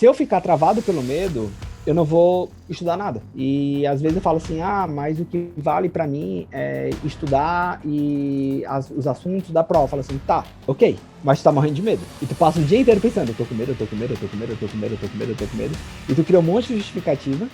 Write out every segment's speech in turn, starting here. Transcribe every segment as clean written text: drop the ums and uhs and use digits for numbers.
se eu ficar travado pelo medo, eu não vou estudar nada. E às vezes eu falo assim, mas o que vale para mim é estudar e os assuntos da prova. Eu falo assim, tá, ok, mas tu tá morrendo de medo. E tu passa o dia inteiro pensando, eu tô com medo, eu tô com medo, eu tô com medo, eu tô com medo, eu tô com medo, eu tô com medo. E tu cria um monte de justificativa.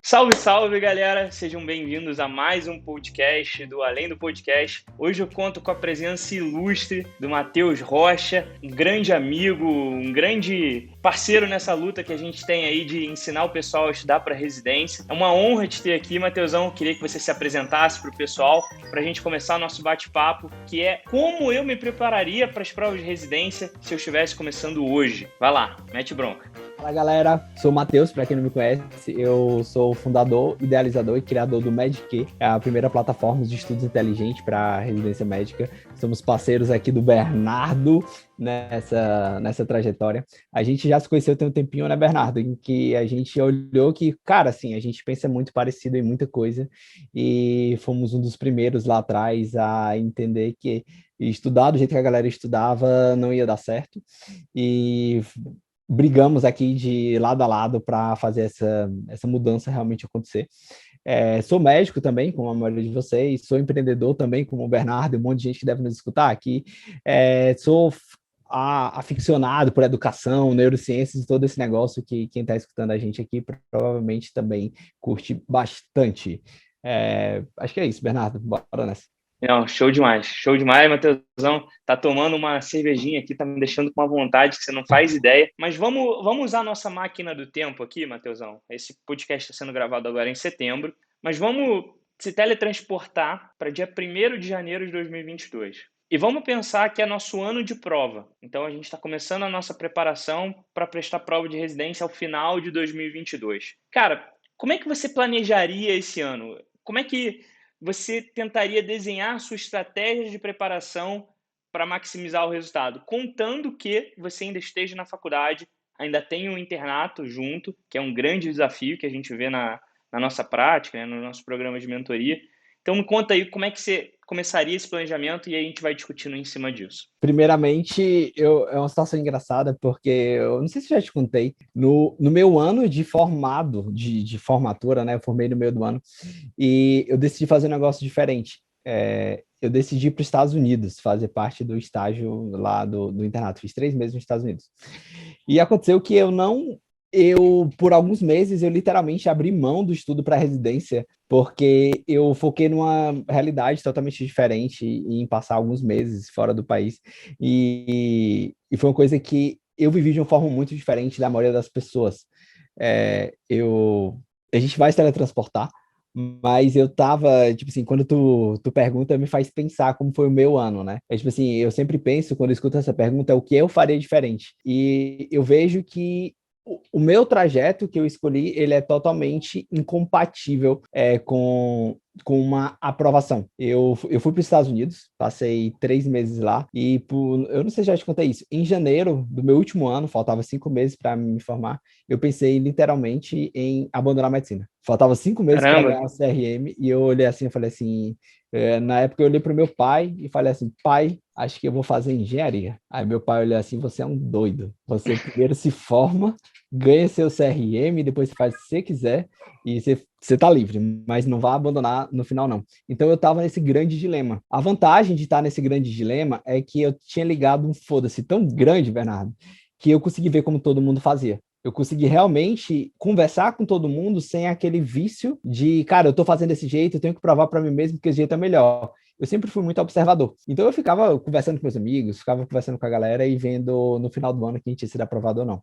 Salve, salve, galera! Sejam bem-vindos a mais um podcast do Além do Podcast. Hoje eu conto com a presença ilustre do Matheus Rocha, um grande amigo, um grande parceiro nessa luta que a gente tem aí de ensinar o pessoal a estudar para residência. É uma honra te ter aqui, Matheusão. Queria que você se apresentasse para o pessoal, para a gente começar o nosso bate-papo, que é como eu me prepararia para as provas de residência se eu estivesse começando hoje. Vai lá, mete bronca. Fala, galera, sou o Matheus, para quem não me conhece, eu sou fundador, idealizador e criador do Mediq, é a primeira plataforma de estudos inteligentes para residência médica. Somos parceiros aqui do Bernardo nessa trajetória. A gente já se conheceu tem um tempinho, né, Bernardo, em que a gente olhou que, cara, assim, a gente pensa muito parecido em muita coisa e fomos um dos primeiros lá atrás a entender que estudar do jeito que a galera estudava não ia dar certo e brigamos aqui de lado a lado para fazer essa mudança realmente acontecer. Sou médico também, como a maioria de vocês, sou empreendedor também, como o Bernardo, um monte de gente que deve nos escutar aqui. Sou aficionado por educação, neurociências e todo esse negócio que quem está escutando a gente aqui provavelmente também curte bastante. Acho que é isso, Bernardo, bora nessa. Não, show demais, Matheusão. Tá tomando uma cervejinha aqui, tá me deixando com uma vontade que você não faz ideia. Mas vamos usar a nossa máquina do tempo aqui, Matheusão. Esse podcast está sendo gravado agora em setembro, mas vamos se teletransportar para dia 1º de janeiro de 2022. E vamos pensar que é nosso ano de prova. Então a gente está começando a nossa preparação para prestar prova de residência ao final de 2022. Cara, como é que você planejaria esse ano? Como é que você tentaria desenhar sua estratégia de preparação para maximizar o resultado, contando que você ainda esteja na faculdade, ainda tem um internato junto, que é um grande desafio que a gente vê na nossa prática, né, no nosso programa de mentoria. Então, me conta aí como é que você começaria esse planejamento e aí a gente vai discutindo em cima disso. Primeiramente, é uma situação engraçada, porque eu não sei se já te contei, no meu ano de formado, de formatura, né? Eu formei no meio do ano, e eu decidi fazer um negócio diferente. Eu decidi ir para os Estados Unidos, fazer parte do estágio lá do internato. Fiz 3 meses nos Estados Unidos. E aconteceu que por alguns meses, eu literalmente abri mão do estudo para residência, porque eu foquei numa realidade totalmente diferente em passar alguns meses fora do país. E foi uma coisa que eu vivi de uma forma muito diferente da maioria das pessoas. A gente vai se teletransportar, mas eu tava, tipo assim, quando tu pergunta, me faz pensar como foi o meu ano, né? Tipo assim, eu sempre penso, quando eu escuto essa pergunta, o que eu faria diferente. E eu vejo que o meu trajeto que eu escolhi, ele é totalmente incompatível com uma aprovação. Eu fui para os Estados Unidos, passei 3 meses lá, e eu não sei se já te contei isso, em janeiro do meu último ano, faltava 5 meses para me formar, eu pensei literalmente em abandonar a medicina. Faltava 5 meses para ganhar o CRM, e eu olhei assim, eu falei assim, na época eu olhei para o meu pai e falei assim, pai, acho que eu vou fazer engenharia. Aí meu pai olhou assim, você é um doido. Você primeiro se forma, ganha seu CRM, depois você faz o que você quiser e você tá livre, mas não vai abandonar no final, não. Então eu tava nesse grande dilema. A vantagem de estar nesse grande dilema é que eu tinha ligado um foda-se tão grande, Bernardo, que eu consegui ver como todo mundo fazia. Eu consegui realmente conversar com todo mundo sem aquele vício de, cara, eu tô fazendo desse jeito, eu tenho que provar para mim mesmo que esse jeito é melhor. Eu sempre fui muito observador. Então eu ficava conversando com meus amigos, ficava conversando com a galera e vendo no final do ano quem tinha sido aprovado ou não.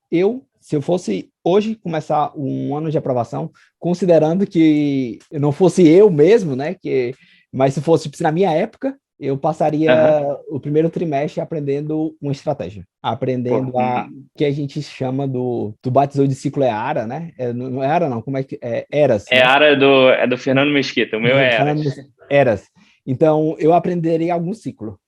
Se eu fosse hoje começar um ano de aprovação, considerando que eu não fosse eu mesmo, né, mas se fosse na minha época, eu passaria o primeiro trimestre aprendendo uma estratégia. Aprendendo que a gente chama tu batizou de ciclo ERA, né? Não é ERA, não. Como é que é? ERAS. É, né? ERA do Fernando Mesquita, o meu é ERAS. ERAS. Então, eu aprenderia algum ciclo.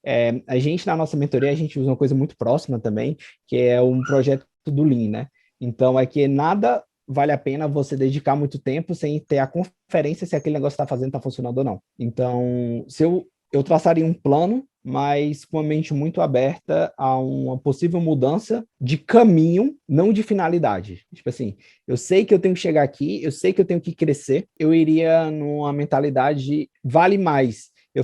A gente, na nossa mentoria, a gente usa uma coisa muito próxima também, que é um projeto do Lean, né? Então, é que nada vale a pena você dedicar muito tempo sem ter a conferência se aquele negócio está fazendo, está funcionando ou não. Então, se eu traçaria um plano, mas com a mente muito aberta a uma possível mudança de caminho, não de finalidade. Tipo assim, eu sei que eu tenho que chegar aqui, eu sei que eu tenho que crescer, eu iria numa mentalidade de vale mais eu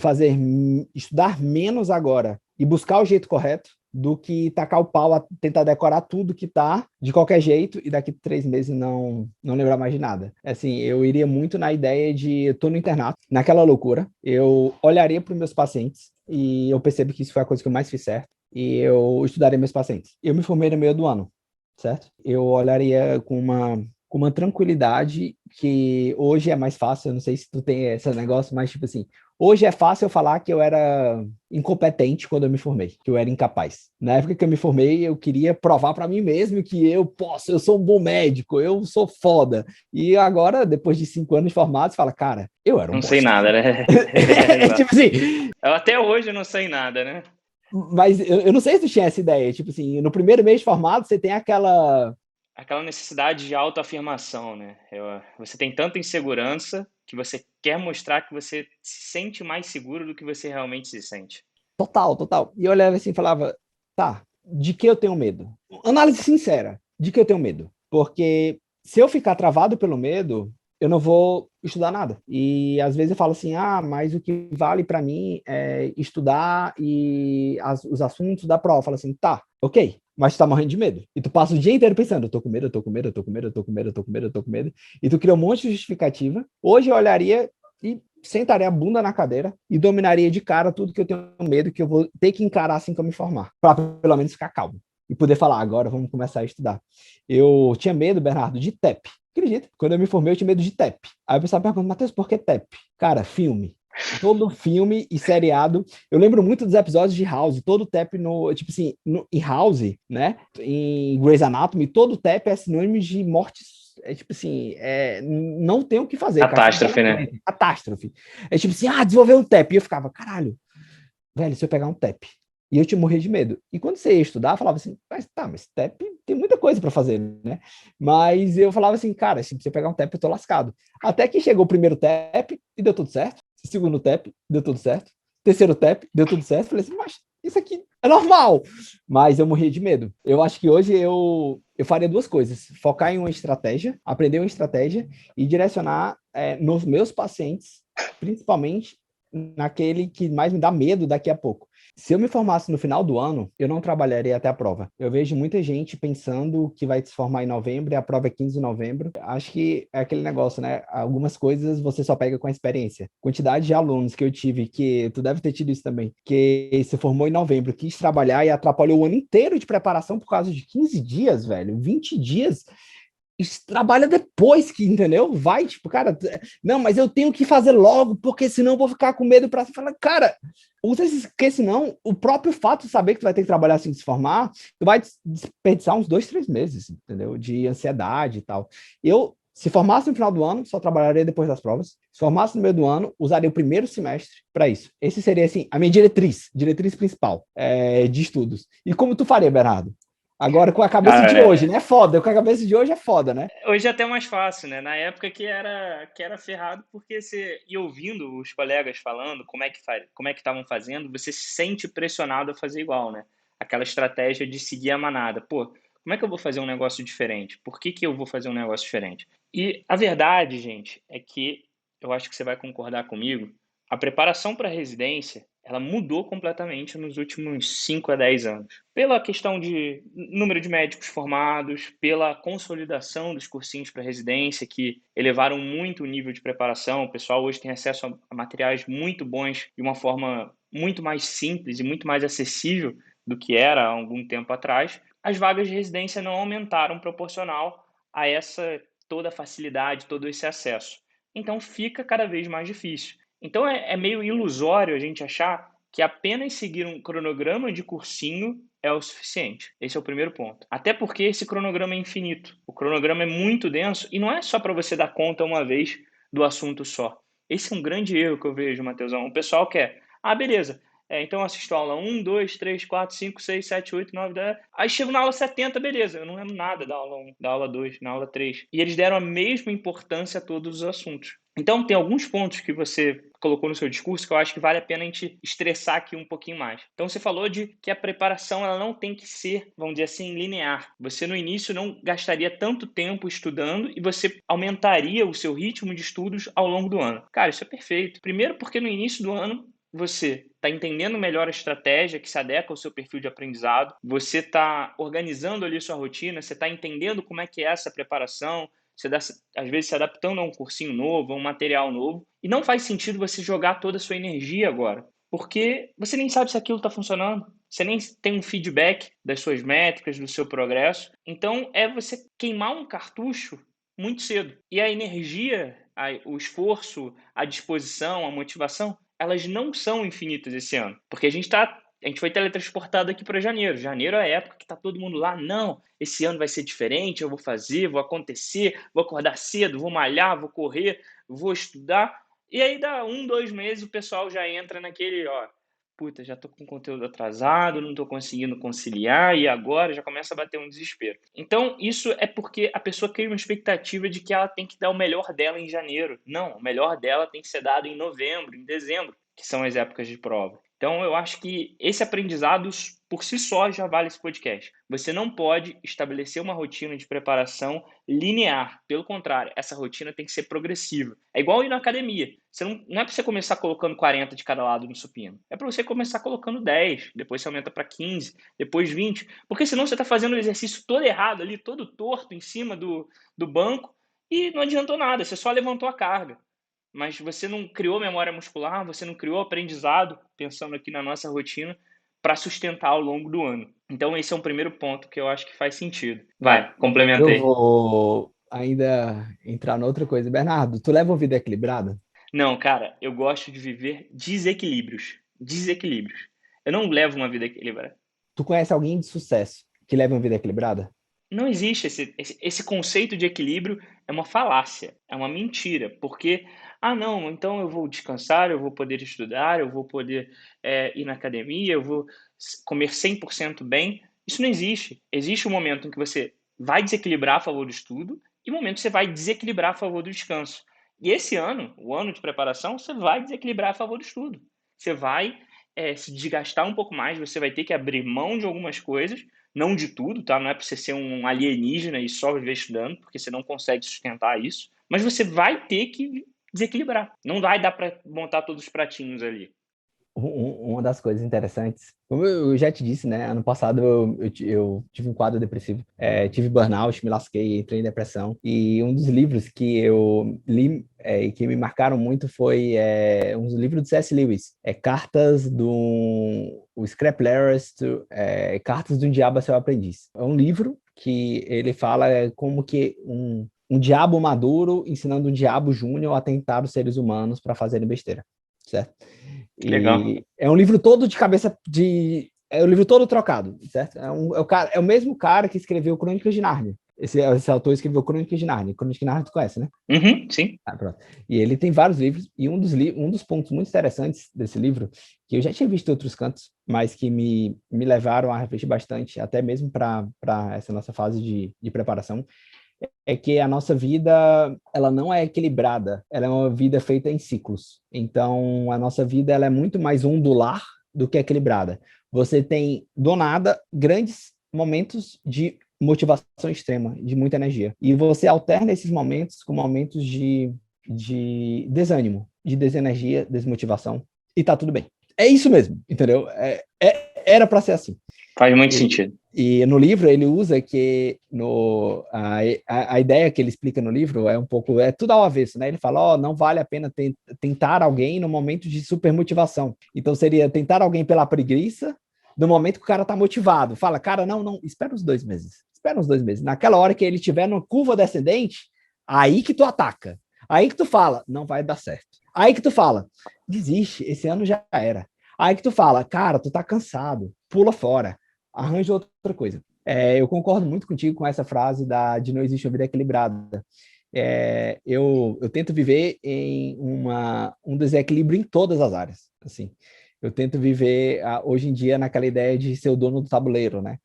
estudar menos agora e buscar o jeito correto do que tacar o pau a tentar decorar tudo que tá de qualquer jeito e daqui 3 meses não lembrar mais de nada. Assim, eu iria muito na ideia de eu tô no internato, naquela loucura, eu olharia para os meus pacientes e eu percebo que isso foi a coisa que eu mais fiz certo e eu estudaria meus pacientes. Eu me formei no meio do ano, certo? Eu olharia com uma tranquilidade que hoje é mais fácil, eu não sei se tu tem esse negócio, mas tipo assim, hoje é fácil eu falar que eu era incompetente quando eu me formei, que eu era incapaz. Na época que eu me formei, eu queria provar para mim mesmo que eu posso, eu sou um bom médico, eu sou foda. E agora, depois de 5 anos formados, fala, cara, eu era um Não sei bosta. nada, né? Tipo assim, Eu até hoje não sei nada, né? mas eu não sei se tu tinha essa ideia. Tipo assim, no primeiro mês de formado, você tem Aquela necessidade de autoafirmação, né? Você tem tanta insegurança que você quer mostrar que você se sente mais seguro do que você realmente se sente. total, total. E eu olhava assim e falava, tá, de que eu tenho medo? Análise sincera, de que eu tenho medo? Porque se eu ficar travado pelo medo, eu não vou estudar nada. E às vezes eu falo assim, mas o que vale para mim é estudar e os assuntos da prova. Eu falo assim, tá, ok, mas tu tá morrendo de medo. E tu passa o dia inteiro pensando, eu tô com medo, eu tô com medo, eu tô com medo, eu tô com medo, eu tô com medo, eu tô com medo. E tu cria um monte de justificativa. Hoje eu olharia e sentaria a bunda na cadeira e dominaria de cara tudo que eu tenho medo que eu vou ter que encarar assim que eu me formar, para pelo menos ficar calmo e poder falar, agora vamos começar a estudar. Eu tinha medo, Bernardo, de TEP. Acredita? Quando eu me formei, eu tinha medo de TEP. Aí o pessoal pergunta, Matheus, por que TEP? Cara, filme. Todo filme e seriado. Eu lembro muito dos episódios de House, todo TEP no, tipo assim, em House, né? Em Grey's Anatomy, todo TEP é sinônimo de morte. É tipo assim, não tem o que fazer, Catástrofe, né? catástrofe. É tipo assim, desenvolver um TEP. E eu ficava, caralho, velho, se eu pegar um TEP. E eu te morrer de medo. E quando você ia estudar, eu falava assim, mas TEP tem muita coisa para fazer, né? Mas eu falava assim, cara, se você pegar um TEP, eu tô lascado. Até que chegou o primeiro TEP e deu tudo certo. Segundo TEP, deu tudo certo. Terceiro TEP, deu tudo certo. Falei assim, mas isso aqui é normal. Mas eu morria de medo. Eu acho que hoje eu faria duas coisas: focar em uma estratégia, aprender uma estratégia e direcionar nos meus pacientes, principalmente naquele que mais me dá medo daqui a pouco. Se eu me formasse no final do ano, eu não trabalharia até a prova. Eu vejo muita gente pensando que vai se formar em novembro e a prova é 15 de novembro. Acho que é aquele negócio, né? Algumas coisas você só pega com a experiência. Quantidade de alunos que eu tive, que tu deve ter tido isso também, que se formou em novembro, quis trabalhar e atrapalhou o ano inteiro de preparação por causa de 15 dias, velho, 20 dias trabalha depois que, entendeu? Vai, tipo, cara, não, mas eu tenho que fazer logo, porque senão eu vou ficar com medo para falar, cara, porque senão o próprio fato de saber que tu vai ter que trabalhar assim de se formar, tu vai desperdiçar uns 2, 3 meses, entendeu? De ansiedade e tal. Eu, se formasse no final do ano, só trabalharia depois das provas. Se formasse no meio do ano, usaria o primeiro semestre para isso. Esse seria, assim, a minha diretriz principal de estudos. E como tu faria, Bernardo? Agora, com a cabeça de Cara, hoje, né? Foda. Com a cabeça de hoje é foda, né? hoje é até mais fácil, né? Na época que era ferrado, porque você ia ouvindo os colegas falando como é que estavam fazendo, você se sente pressionado a fazer igual, né? Aquela estratégia de seguir a manada. Pô, como é que eu vou fazer um negócio diferente? Por que eu vou fazer um negócio diferente? E a verdade, gente, é que eu acho que você vai concordar comigo, a preparação para a residência, ela mudou completamente nos últimos 5 a 10 anos. Pela questão de número de médicos formados, pela consolidação dos cursinhos para residência, que elevaram muito o nível de preparação. O pessoal hoje tem acesso a materiais muito bons de uma forma muito mais simples e muito mais acessível do que era há algum tempo atrás. As vagas de residência não aumentaram proporcional a essa toda a facilidade, todo esse acesso. Então fica cada vez mais difícil. Então é meio ilusório a gente achar que apenas seguir um cronograma de cursinho é o suficiente. Esse é o primeiro ponto. Até porque esse cronograma é infinito. O cronograma é muito denso e não é só para você dar conta uma vez do assunto só. Esse é um grande erro que eu vejo, Matheusão. O pessoal quer, beleza, Então eu assisto a aula 1, 2, 3, 4, 5, 6, 7, 8, 9, 10. Aí chego na aula 70, beleza. Eu não lembro nada da aula 1, da aula 2, na aula 3. E eles deram a mesma importância a todos os assuntos. Então, tem alguns pontos que você colocou no seu discurso que eu acho que vale a pena a gente estressar aqui um pouquinho mais. Então, você falou de que a preparação ela não tem que ser, vamos dizer assim, linear. Você, no início, não gastaria tanto tempo estudando e você aumentaria o seu ritmo de estudos ao longo do ano. Cara, isso é perfeito. Primeiro porque no início do ano você está entendendo melhor a estratégia que se adequa ao seu perfil de aprendizado, você está organizando ali sua rotina, você está entendendo como é que é essa preparação, você às vezes se adaptando a um cursinho novo, a um material novo, e não faz sentido você jogar toda a sua energia agora, porque você nem sabe se aquilo está funcionando, você nem tem um feedback das suas métricas, do seu progresso, então é você queimar um cartucho muito cedo. E a energia, o esforço, a disposição, a motivação, elas não são infinitas esse ano, porque a gente foi teletransportado aqui para janeiro. Janeiro é a época que está todo mundo lá. Não, esse ano vai ser diferente, eu vou fazer, vou acontecer, vou acordar cedo, vou malhar, vou correr, vou estudar. E aí dá 1, 2 meses o pessoal já entra naquele, puta, já tô com conteúdo atrasado, não tô conseguindo conciliar e agora já começa a bater um desespero. Então, isso é porque a pessoa cria uma expectativa de que ela tem que dar o melhor dela em janeiro. Não, o melhor dela tem que ser dado em novembro, em dezembro, que são as épocas de prova. Então, eu acho que esse aprendizado, por si só, já vale esse podcast. Você não pode estabelecer uma rotina de preparação linear. Pelo contrário, essa rotina tem que ser progressiva. É igual ir na academia. Não é para você começar colocando 40 de cada lado no supino. É para você começar colocando 10, depois você aumenta para 15, depois 20. Porque senão você está fazendo o exercício todo errado ali, todo torto em cima do banco e não adiantou nada, você só levantou a carga. Mas você não criou memória muscular, você não criou aprendizado, pensando aqui na nossa rotina, para sustentar ao longo do ano. Então, esse é um primeiro ponto que eu acho que faz sentido. Vai, Eu complementei. vou ainda entrar noutra coisa. Bernardo, tu leva uma vida equilibrada? Não, cara, eu gosto de viver desequilíbrios. Desequilíbrios. Eu não levo uma vida equilibrada. Tu conhece alguém de sucesso que leva uma vida equilibrada? Não existe esse conceito de equilíbrio, é uma falácia, é uma mentira, porque, não, então eu vou descansar, eu vou poder estudar, eu vou poder ir na academia, eu vou comer 100% bem. Isso não existe. Existe um momento em que você vai desequilibrar a favor do estudo e um momento que você vai desequilibrar a favor do descanso. E esse ano, o ano de preparação, você vai desequilibrar a favor do estudo. Você vai se desgastar um pouco mais, você vai ter que abrir mão de algumas coisas, não de tudo, tá? Não é para você ser um alienígena e só viver estudando, porque você não consegue sustentar isso. Mas você vai ter que desequilibrar. Não vai dar para montar todos os pratinhos ali. Uma das coisas interessantes, como eu já te disse, né? Ano passado eu tive um quadro depressivo, tive burnout, me lasquei, entrei em depressão. E um dos livros que eu li e que me marcaram muito foi um livro do C.S. Lewis, Cartas do o Scrap Letters, Cartas do Diabo a Seu Aprendiz. É um livro que ele fala como que um diabo maduro ensinando um diabo júnior a tentar os seres humanos para fazerem besteira, certo? Legal. E é um livro todo de cabeça de... É um livro todo trocado, certo? É o mesmo cara que escreveu Crônicas de Nárnia. Esse autor escreveu Crônicas de Nárnia. Crônicas de Nárnia tu conhece, né? Uhum, sim. Pronto. E ele tem vários livros, e um dos pontos muito interessantes desse livro, que eu já tinha visto em outros cantos, mas que me levaram a refletir bastante, até mesmo para essa nossa fase de preparação, é que a nossa vida, ela não é equilibrada, ela é uma vida feita em ciclos. Então, a nossa vida, ela é muito mais ondular do que equilibrada. Você tem, do nada, grandes momentos de motivação extrema, de muita energia. E você alterna esses momentos com momentos de desânimo, de desenergia, desmotivação, e tá tudo bem. É isso mesmo, entendeu? Era para ser assim. Faz muito sentido. E no livro ele usa que a ideia que ele explica no livro é um pouco, é tudo ao avesso, né? Ele fala, não vale a pena tentar alguém no momento de supermotivação. Então seria tentar alguém pela preguiça, no momento que o cara tá motivado. Fala, cara, não, espera uns 2 meses. Espera uns 2 meses. Naquela hora que ele estiver numa curva descendente, aí que tu ataca. Aí que tu fala, não vai dar certo. Aí que tu fala, desiste, esse ano já era. Aí que tu fala, cara, tu tá cansado, pula fora. Arranja outra coisa. Eu concordo muito contigo com essa frase de não existe uma vida equilibrada. Eu tento viver em um desequilíbrio em todas as áreas. Assim, Eu tento viver hoje em dia naquela ideia de ser o dono do tabuleiro, né?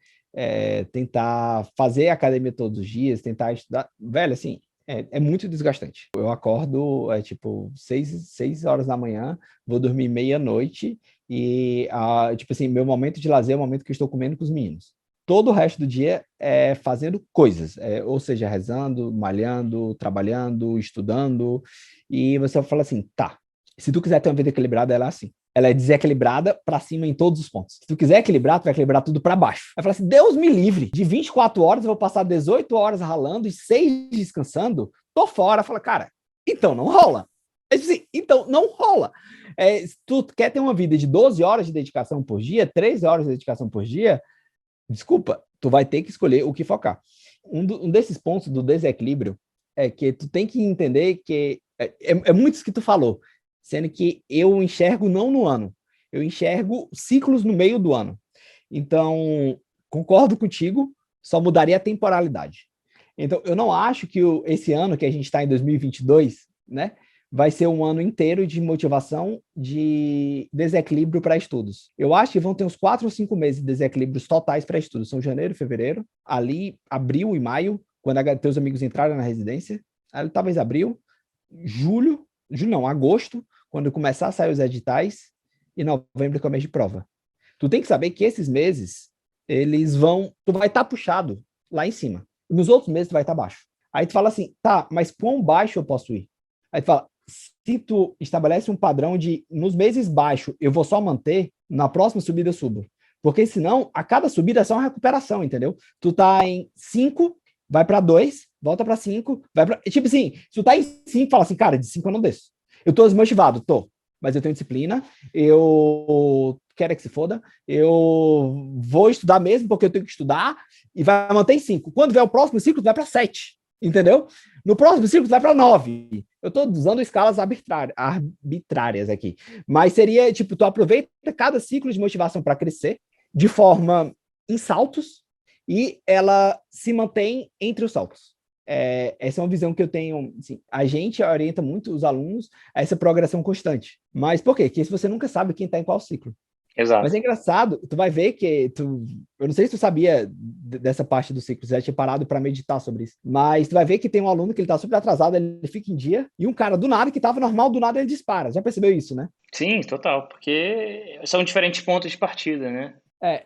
Tentar fazer academia todos os dias, tentar estudar. Velho, assim, é muito desgastante. Eu acordo, tipo, 6 horas da manhã, vou dormir meia-noite e, tipo assim, meu momento de lazer é o momento que eu estou comendo com os meninos. Todo o resto do dia é fazendo coisas, ou seja, rezando, malhando, trabalhando, estudando. E você fala assim, tá, se tu quiser ter uma vida equilibrada, ela é assim. Ela é desequilibrada para cima em todos os pontos. Se tu quiser equilibrar, tu vai equilibrar tudo para baixo. Vai falar assim, Deus me livre, de 24 horas eu vou passar 18 horas ralando e 6 descansando, tô fora. Fala, cara, então não rola. Assim, então não rola. Se tu quer ter uma vida de 12 horas de dedicação por dia, 13 horas de dedicação por dia, desculpa, tu vai ter que escolher o que focar. Um desses pontos do desequilíbrio é que tu tem que entender que é muito isso que tu falou, sendo que eu enxergo não no ano, eu enxergo ciclos no meio do ano. Então, concordo contigo, só mudaria a temporalidade. Então, eu não acho que esse ano que a gente está em 2022, né, vai ser um ano inteiro de motivação de desequilíbrio para estudos. Eu acho que vão ter uns 4 ou 5 meses de desequilíbrios totais para estudos. São janeiro, fevereiro, ali abril e maio, quando teus amigos entraram na residência, ali, talvez abril, julho não, agosto, quando começar a sair os editais, e novembro que é o mês de prova. Tu tem que saber que esses meses, tu vai estar puxado lá em cima. Nos outros meses, tu vai estar baixo. Aí tu fala assim, tá, mas quão baixo eu posso ir? Aí tu fala, se tu estabelece um padrão de, nos meses baixos, eu vou só manter, na próxima subida eu subo. Porque senão, a cada subida é só uma recuperação, entendeu? Tu tá em 5, vai para 2, volta para 5, vai para... Tipo assim, se tu tá em 5, fala assim, cara, de 5 eu não desço. Eu tô desmotivado, tô. Mas eu tenho disciplina, eu quero que se foda, eu vou estudar mesmo porque eu tenho que estudar e vai manter em 5. Quando vier o próximo ciclo, vai para 7, entendeu? No próximo ciclo, vai para 9. Eu estou usando escalas arbitrárias aqui. Mas seria, tipo, tu aproveita cada ciclo de motivação para crescer de forma em saltos e ela se mantém entre os saltos. Essa é uma visão que eu tenho. Assim, a gente orienta muito os alunos a essa progressão constante. Mas por quê? Porque se você nunca sabe quem está em qual ciclo. Exato. Mas é engraçado, tu vai ver que eu não sei se tu sabia dessa parte do ciclo, você já tinha parado para meditar sobre isso, mas tu vai ver que tem um aluno que ele tá super atrasado, ele fica em dia, e um cara do nada que tava normal, do nada ele dispara. Já percebeu isso, né? Sim, total, porque são diferentes pontos de partida, né?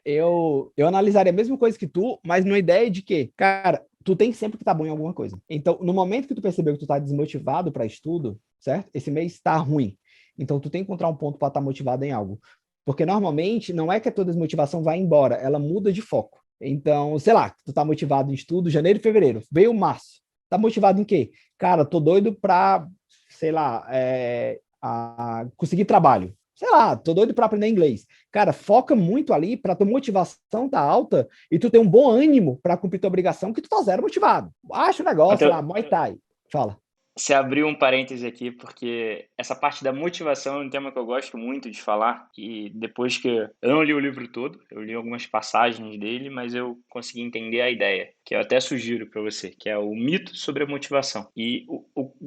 Eu analisaria a mesma coisa que tu, mas numa ideia de que, cara, tu tem sempre que estar bom em alguma coisa. Então, no momento que tu percebeu que tu tá desmotivado para estudo, certo? Esse mês tá ruim. Então, tu tem que encontrar um ponto para estar motivado em algo. Porque normalmente não é que a tua desmotivação vai embora, ela muda de foco. Então, sei lá, tu tá motivado em estudo, janeiro e fevereiro, veio março. Tá motivado em quê? Cara, tô doido pra, sei lá, conseguir trabalho. Sei lá, tô doido pra aprender inglês. Cara, foca muito ali pra tua motivação tá alta e tu ter um bom ânimo pra cumprir tua obrigação, que tu tá zero motivado. Acha o negócio Mateu, lá, Muay Thai. Fala. você abriu um parêntese aqui, porque essa parte da motivação é um tema que eu gosto muito de falar. E depois que eu não li o livro todo, eu li algumas passagens dele, mas eu consegui entender a ideia, que eu até sugiro para você, que é o mito sobre a motivação. E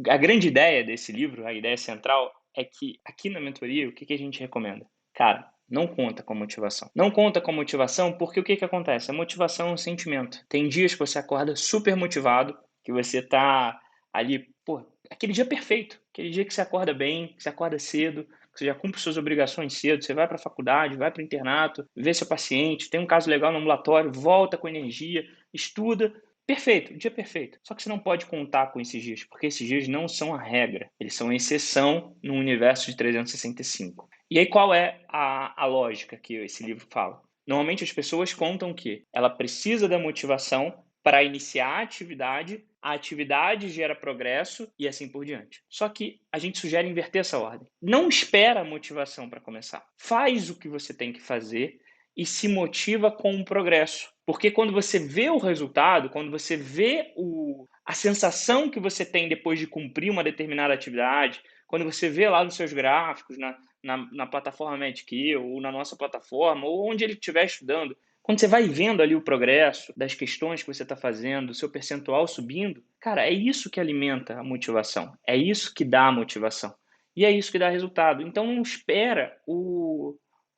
a grande ideia desse livro, a ideia central, é que aqui na mentoria, o que a gente recomenda? Cara, não conta com motivação. Não conta com motivação porque o que acontece? A motivação é um sentimento. Tem dias que você acorda super motivado, que você tá ali, pô, aquele dia perfeito, aquele dia que você acorda bem, que você acorda cedo, que você já cumpre suas obrigações cedo, você vai para a faculdade, vai para o internato, vê seu paciente, tem um caso legal no ambulatório, volta com energia, estuda, perfeito, dia perfeito. Só que você não pode contar com esses dias, porque esses dias não são a regra, eles são a exceção no universo de 365. E aí qual é a lógica que esse livro fala? Normalmente as pessoas contam que ela precisa da motivação para iniciar a atividade gera progresso e assim por diante. Só que a gente sugere inverter essa ordem. Não espera a motivação para começar. Faz o que você tem que fazer e se motiva com o progresso. Porque quando você vê o resultado, quando você vê a sensação que você tem depois de cumprir uma determinada atividade, quando você vê lá nos seus gráficos, na plataforma MedKill, ou na nossa plataforma, ou onde ele estiver estudando, quando você vai vendo ali o progresso das questões que você está fazendo, o seu percentual subindo, cara, é isso que alimenta a motivação. É isso que dá a motivação. E é isso que dá resultado. Então não espera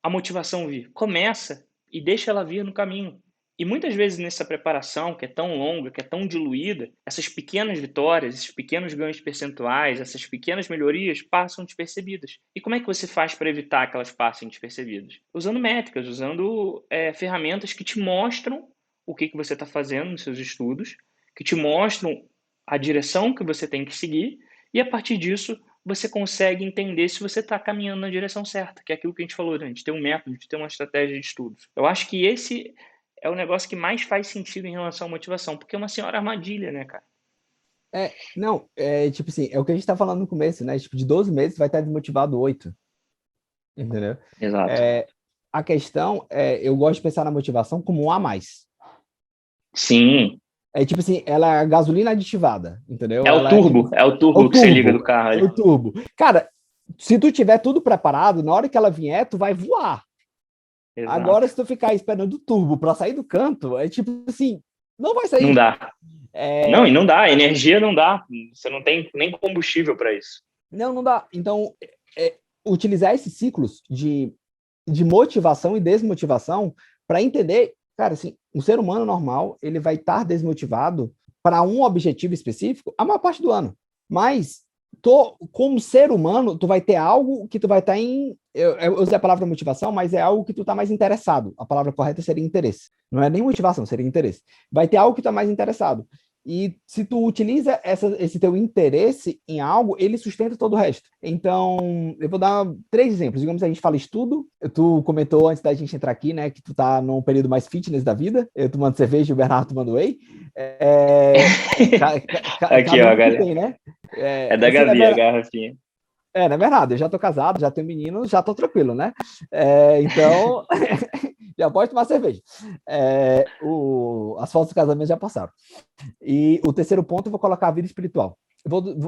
a motivação vir? Começa e deixa ela vir no caminho. E muitas vezes nessa preparação, que é tão longa, que é tão diluída, essas pequenas vitórias, esses pequenos ganhos percentuais, essas pequenas melhorias passam despercebidas. E como é que você faz para evitar que elas passem despercebidas? Usando métricas, usando ferramentas que te mostram o que você está fazendo nos seus estudos, que te mostram a direção que você tem que seguir, e a partir disso você consegue entender se você está caminhando na direção certa, que é aquilo que a gente falou, né? De ter um método, de ter uma estratégia de estudos. Eu acho que esse é o negócio que mais faz sentido em relação à motivação, porque é uma senhora armadilha, né, cara? Não, tipo assim, é o que a gente tá falando no começo, né? Tipo, de 12 meses vai estar desmotivado 8, entendeu? Exato. É, a questão eu gosto de pensar na motivação como um a mais. Sim. É tipo assim, ela é gasolina aditivada, entendeu? É o Ela é tipo, turbo, é o é o turbo que você liga do turbo, carro é ali. o turbo. Cara, se tu tiver tudo preparado, na hora que ela vier, tu vai voar. Agora, Exato. se tu ficar esperando o turbo para sair do canto, é tipo assim, não vai Não sair. dá. Não, e É, não dá, energia não dá. Você não tem nem combustível para isso. não dá. Então, utilizar esses ciclos de motivação e desmotivação para entender, cara, assim, um ser humano normal, ele vai estar desmotivado para um objetivo específico a maior parte do ano. Mas como ser humano, tu vai ter algo que tu vai estar em. Eu usei a palavra motivação, mas é algo que tu está mais interessado. A palavra correta seria interesse. Não é nem motivação, seria interesse. Vai ter algo que tu está mais interessado. E se tu utiliza esse teu interesse em algo, ele sustenta todo o resto. Então, eu vou dar 3 exemplos. Digamos que a gente fala estudo. Tu comentou antes da gente entrar aqui, né, que tu tá num período mais fitness da vida. Eu tomando cerveja e o Bernardo tomando whey. Aqui, Cada ó, um que galera. tem, né? É da Assim, Gabi, a garrafinha. na verdade, eu já tô casado, já tenho menino, já tô tranquilo, né? Então, já pode tomar cerveja. As fotos do casamento já passaram. E o terceiro ponto, eu vou colocar a vida espiritual.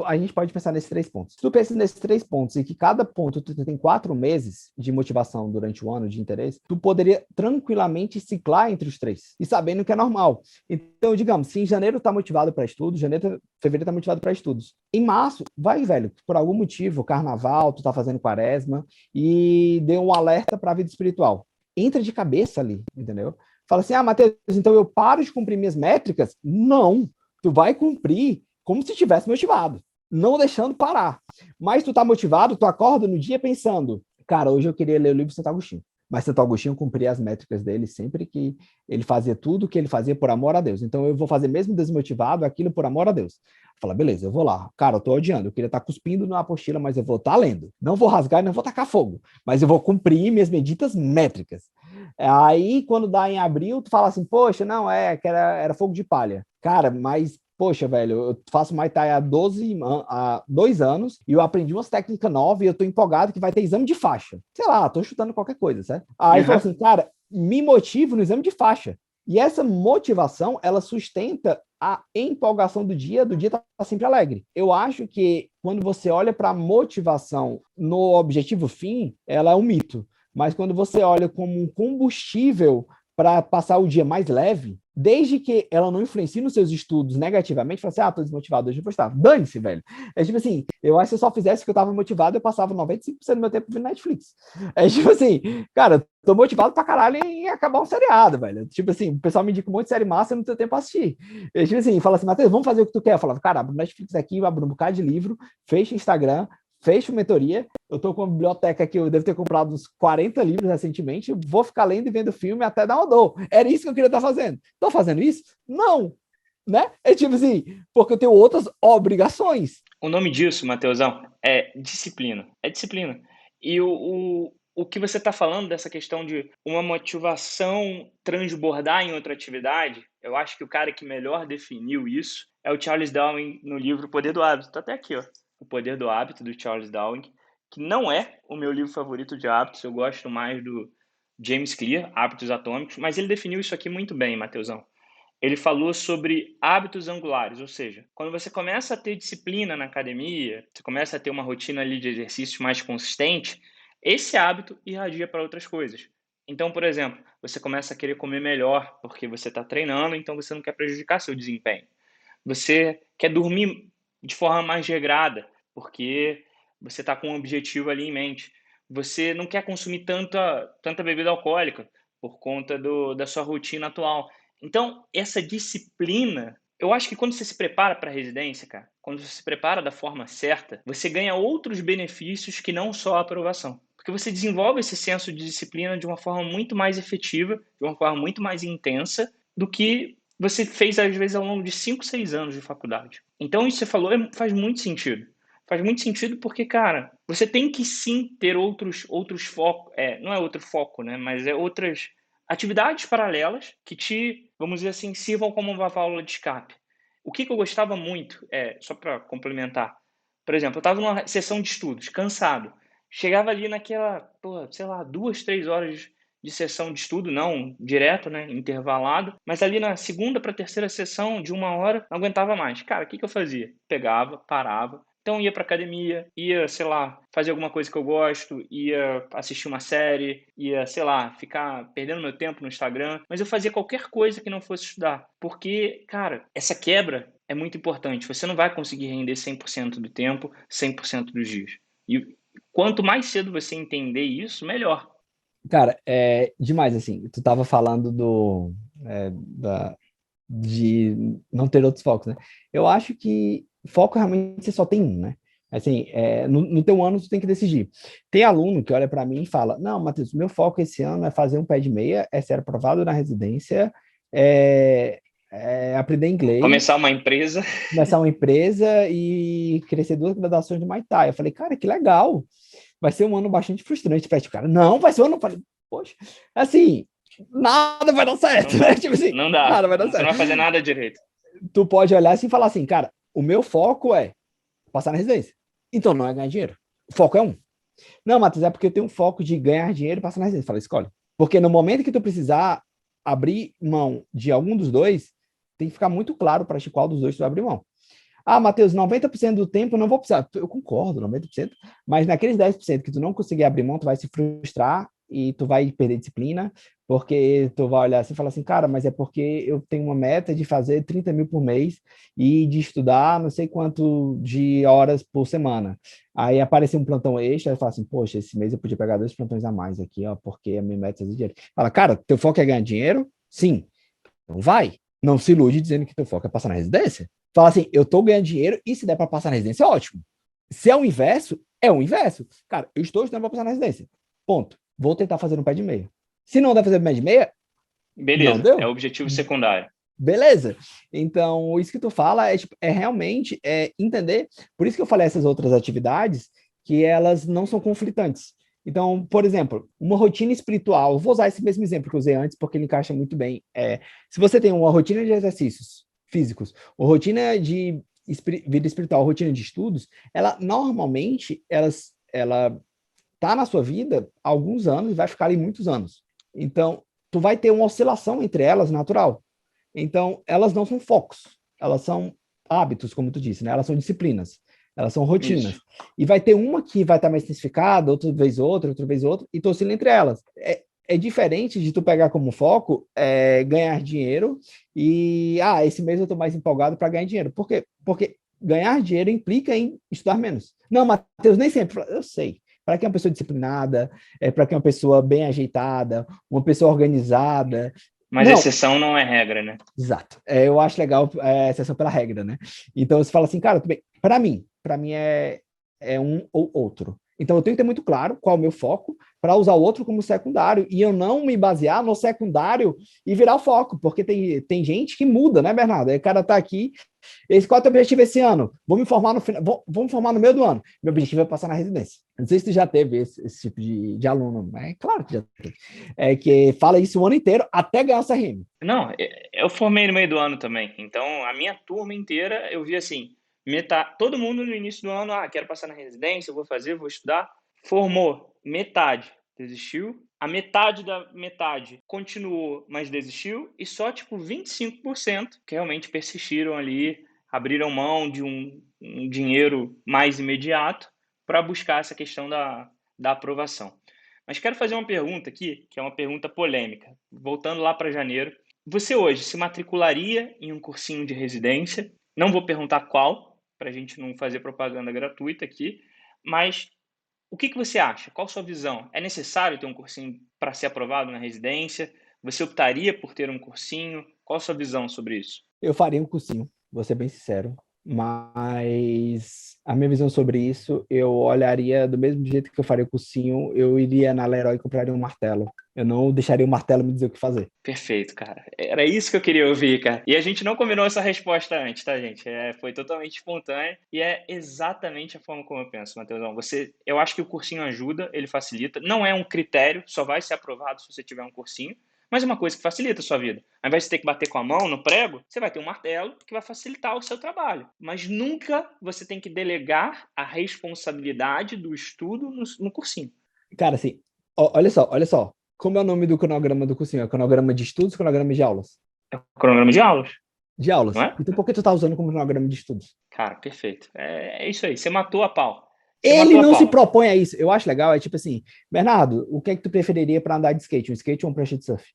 A gente pode pensar nesses 3 pontos. Se tu pensa nesses 3 pontos e que cada ponto tu tem 4 meses de motivação durante o ano, de interesse, tu poderia tranquilamente ciclar entre os 3 e sabendo que é normal. Então, digamos, se em janeiro tá motivado para estudos, fevereiro tá motivado para estudos. Em março, vai, velho, por algum motivo, carnaval, tu tá fazendo quaresma e deu um alerta para a vida espiritual. Entra de cabeça ali, entendeu? Fala assim, Matheus, então eu paro de cumprir minhas métricas? Não, tu vai cumprir como se tivesse motivado, não deixando parar. Mas tu tá motivado, tu acorda no dia pensando, cara, hoje eu queria ler o livro de Santo Agostinho. Mas Santo Agostinho cumpria as métricas dele sempre que ele fazia tudo que ele fazia por amor a Deus. Então eu vou fazer mesmo desmotivado aquilo por amor a Deus. Fala, beleza, eu vou lá. Cara, eu tô odiando, eu queria estar cuspindo na apostila, mas eu vou estar lendo. Não vou rasgar e não vou tacar fogo, mas eu vou cumprir minhas medidas métricas. Aí, quando dá em abril, tu fala assim, poxa, não, que era fogo de palha. Cara, mas poxa, velho, eu faço Muay Thai há 2 anos e eu aprendi umas técnicas novas e eu tô empolgado que vai ter exame de faixa. Sei lá, tô chutando qualquer coisa, certo? Aí falou assim, cara, me motivo no exame de faixa. E essa motivação, ela sustenta a empolgação do dia tá sempre alegre. Eu acho que quando você olha para a motivação no objetivo fim, ela é um mito. Mas quando você olha como um combustível para passar o dia mais leve, desde que ela não influencie nos seus estudos negativamente, fala assim, tô desmotivado, hoje eu vou estar. Dane-se, velho. É tipo assim, eu acho que se eu só fizesse o que eu tava motivado, eu passava 95% do meu tempo vendo Netflix. É tipo assim, cara, eu tô motivado pra caralho em acabar um seriado, velho. Tipo assim, o pessoal me indica um monte de série massa e não tenho tempo pra assistir. É tipo assim, fala assim, Matheus, vamos fazer o que tu quer. Eu falava, cara, abro Netflix aqui, abro um bocado de livro, fecha Instagram, fecho mentoria. Eu tô com uma biblioteca que eu devo ter comprado uns 40 livros recentemente. Vou ficar lendo e vendo filme até dar uma dor. Era isso que eu queria estar fazendo. Tô fazendo isso? Não. Né? É tipo assim, porque eu tenho outras obrigações. O nome disso, Mateusão, é disciplina. É disciplina. E o que você está falando dessa questão de uma motivação transbordar em outra atividade, eu acho que o cara que melhor definiu isso é o Charles Darwin no livro O Poder do Hábito. Tá até aqui, ó. O Poder do Hábito, do Charles Darwin, que não é o meu livro favorito de hábitos, eu gosto mais do James Clear, Hábitos Atômicos, mas ele definiu isso aqui muito bem, Mateusão. Ele falou sobre hábitos angulares, ou seja, quando você começa a ter disciplina na academia, você começa a ter uma rotina ali de exercícios mais consistente, esse hábito irradia para outras coisas. Então, por exemplo, você começa a querer comer melhor porque você está treinando, então você não quer prejudicar seu desempenho. Você quer dormir de forma mais regrada porque você está com um objetivo ali em mente. você não quer consumir tanta bebida alcoólica por conta da sua rotina atual. Então, essa disciplina, eu acho que quando você se prepara para a residência, cara, quando você se prepara da forma certa, você ganha outros benefícios que não só a aprovação. Porque você desenvolve esse senso de disciplina de uma forma muito mais efetiva, de uma forma muito mais intensa do que você fez, às vezes, ao longo de 5, 6 anos de faculdade. Então, isso que você falou faz muito sentido. Faz muito sentido porque, cara, você tem que sim ter outros focos, não é outro foco, né? Mas é outras atividades paralelas que te, vamos dizer assim, sirvam como uma válvula de escape. O que eu gostava muito, só para complementar, por exemplo, eu estava numa sessão de estudos, cansado. Chegava ali naquela, sei lá, 2, 3 horas de sessão de estudo, não direto, né, intervalado, mas ali na segunda para terceira sessão de 1 hora, não aguentava mais. Cara, o que eu fazia? Pegava, parava, então ia para academia, ia, sei lá, fazer alguma coisa que eu gosto, ia assistir uma série, ia, sei lá, ficar perdendo meu tempo no Instagram, mas eu fazia qualquer coisa que não fosse estudar, porque, cara, essa quebra é muito importante. Você não vai conseguir render 100% do tempo, 100% dos dias. E quanto mais cedo você entender isso, melhor. Cara, é demais, assim, tu tava falando de não ter outros focos, né? Eu acho que foco realmente você só tem um, né? Assim, no teu ano tu tem que decidir. Tem aluno que olha para mim e fala, não, Matheus, meu foco esse ano é fazer um pé de meia, é ser aprovado na residência, aprender inglês, Começar uma empresa. começar uma empresa e crescer 2 graduações de Muay Thai. Eu falei, cara, que legal. Vai ser um ano bastante frustrante para ti, cara. Não, vai ser um ano. Eu falei, poxa, assim, nada vai dar certo, Não né? dá. Tipo assim, Não dá. nada vai dar Você não certo. vai fazer nada direito. Tu pode olhar assim e falar assim, cara, o meu foco é passar na residência. Então não é ganhar dinheiro. O foco é um. Não, Matheus, é porque eu tenho um foco de ganhar dinheiro e passar na residência. Fala, escolhe. Porque no momento que tu precisar abrir mão de algum dos dois, tem que ficar muito claro para ti qual dos dois tu vai abrir mão. Ah, Matheus, 90% do tempo eu não vou precisar. Eu concordo, 90%, mas naqueles 10% que tu não conseguir abrir mão, tu vai se frustrar e tu vai perder disciplina, porque tu vai olhar assim e falar assim, cara, mas é porque eu tenho uma meta de fazer 30 mil por mês e de estudar não sei quanto de horas por semana. Aí aparece um plantão extra, e fala assim, poxa, esse mês eu podia pegar 2 plantões a mais aqui, ó, porque a minha meta é fazer dinheiro. Fala, cara, teu foco é ganhar dinheiro? Sim. Então vai. Não se ilude dizendo que teu foco é passar na residência. Fala assim, eu tô ganhando dinheiro e se der para passar na residência, é ótimo. Se é o inverso, é o inverso. Cara, eu estou estudando para passar na residência. Ponto. Vou tentar fazer um pé de meia. Se não der para fazer um pé de meia, não Beleza, é o deu. objetivo secundário. Beleza. Então, isso que tu fala é realmente entender. Por isso que eu falei essas outras atividades que elas não são conflitantes. Então, por exemplo, uma rotina espiritual. Vou usar esse mesmo exemplo que eu usei antes porque ele encaixa muito bem. Se você tem uma rotina de exercícios físicos, uma rotina de vida espiritual, rotina de estudos, ela normalmente ela tá na sua vida há alguns anos e vai ficar ali muitos anos. Então, tu vai ter uma oscilação entre elas natural. Então, elas não são focos, elas são hábitos, como tu disse, né? Elas são disciplinas, elas são rotinas. Isso. E vai ter uma que vai estar mais intensificada, outra vez outra, e tu oscila entre elas. É diferente de tu pegar como foco ganhar dinheiro e, esse mês eu tô mais empolgado para ganhar dinheiro. Por quê? Porque ganhar dinheiro implica em estudar menos. Não, Matheus, nem sempre. Eu sei. Para quem é uma pessoa disciplinada, para quem é uma pessoa bem ajeitada, uma pessoa organizada, Mas não, exceção não é regra, né? exato. Eu acho legal a exceção pela regra, né? Então você fala assim, cara, para mim é um ou outro. Então eu tenho que ter muito claro qual é o meu foco para usar o outro como secundário e eu não me basear no secundário e virar o foco, porque tem gente que muda, né, Bernardo? Aí o cara tá aqui, qual é o teu objetivo esse ano? Vou me formar no final, vou me formar no meio do ano. Meu objetivo é passar na residência. Não sei se tu já teve esse tipo de aluno, mas claro que já teve. Que fala isso o ano inteiro até ganhar o CRM. Não, eu formei no meio do ano também. Então, a minha turma inteira, eu vi assim, todo mundo no início do ano, quero passar na residência, eu vou fazer, vou estudar. Formou, metade desistiu. A metade da metade continuou, mas desistiu. E só, tipo, 25% que realmente persistiram ali, abriram mão de um dinheiro mais imediato para buscar essa questão da aprovação. Mas quero fazer uma pergunta aqui, que é uma pergunta polêmica. Voltando lá para janeiro, você hoje se matricularia em um cursinho de residência? Não vou perguntar qual, para a gente não fazer propaganda gratuita aqui, mas O que você acha? Qual a sua visão? É necessário ter um cursinho para ser aprovado na residência? Você optaria por ter um cursinho? Qual a sua visão sobre isso? Eu faria um cursinho, vou ser bem sincero, mas a minha visão sobre isso, eu olharia do mesmo jeito que eu faria o cursinho, eu iria na Leroy e compraria um martelo. Eu não deixaria o martelo me dizer o que fazer. Perfeito, cara. Era isso que eu queria ouvir, cara. E a gente não combinou essa resposta antes, tá, gente? Foi totalmente espontânea e é exatamente a forma como eu penso, Matheusão. Eu acho que o cursinho ajuda, ele facilita. Não é um critério, só vai ser aprovado se você tiver um cursinho, mas é uma coisa que facilita a sua vida. Ao invés de ter que bater com a mão no prego, você vai ter um martelo que vai facilitar o seu trabalho. Mas nunca você tem que delegar a responsabilidade do estudo no cursinho. Cara, assim, olha só. Como é o nome do cronograma do cursinho? É cronograma de estudos, cronograma de aulas? É o cronograma de aulas, De não aulas. é? Então por que tu tá usando como cronograma de estudos? Cara, perfeito. É isso aí. Você matou a pau. Você Ele matou a não se pau. propõe a isso. Eu acho legal, é tipo assim, Bernardo, o que é que tu preferiria para andar de skate? Um skate ou um prancha de surf?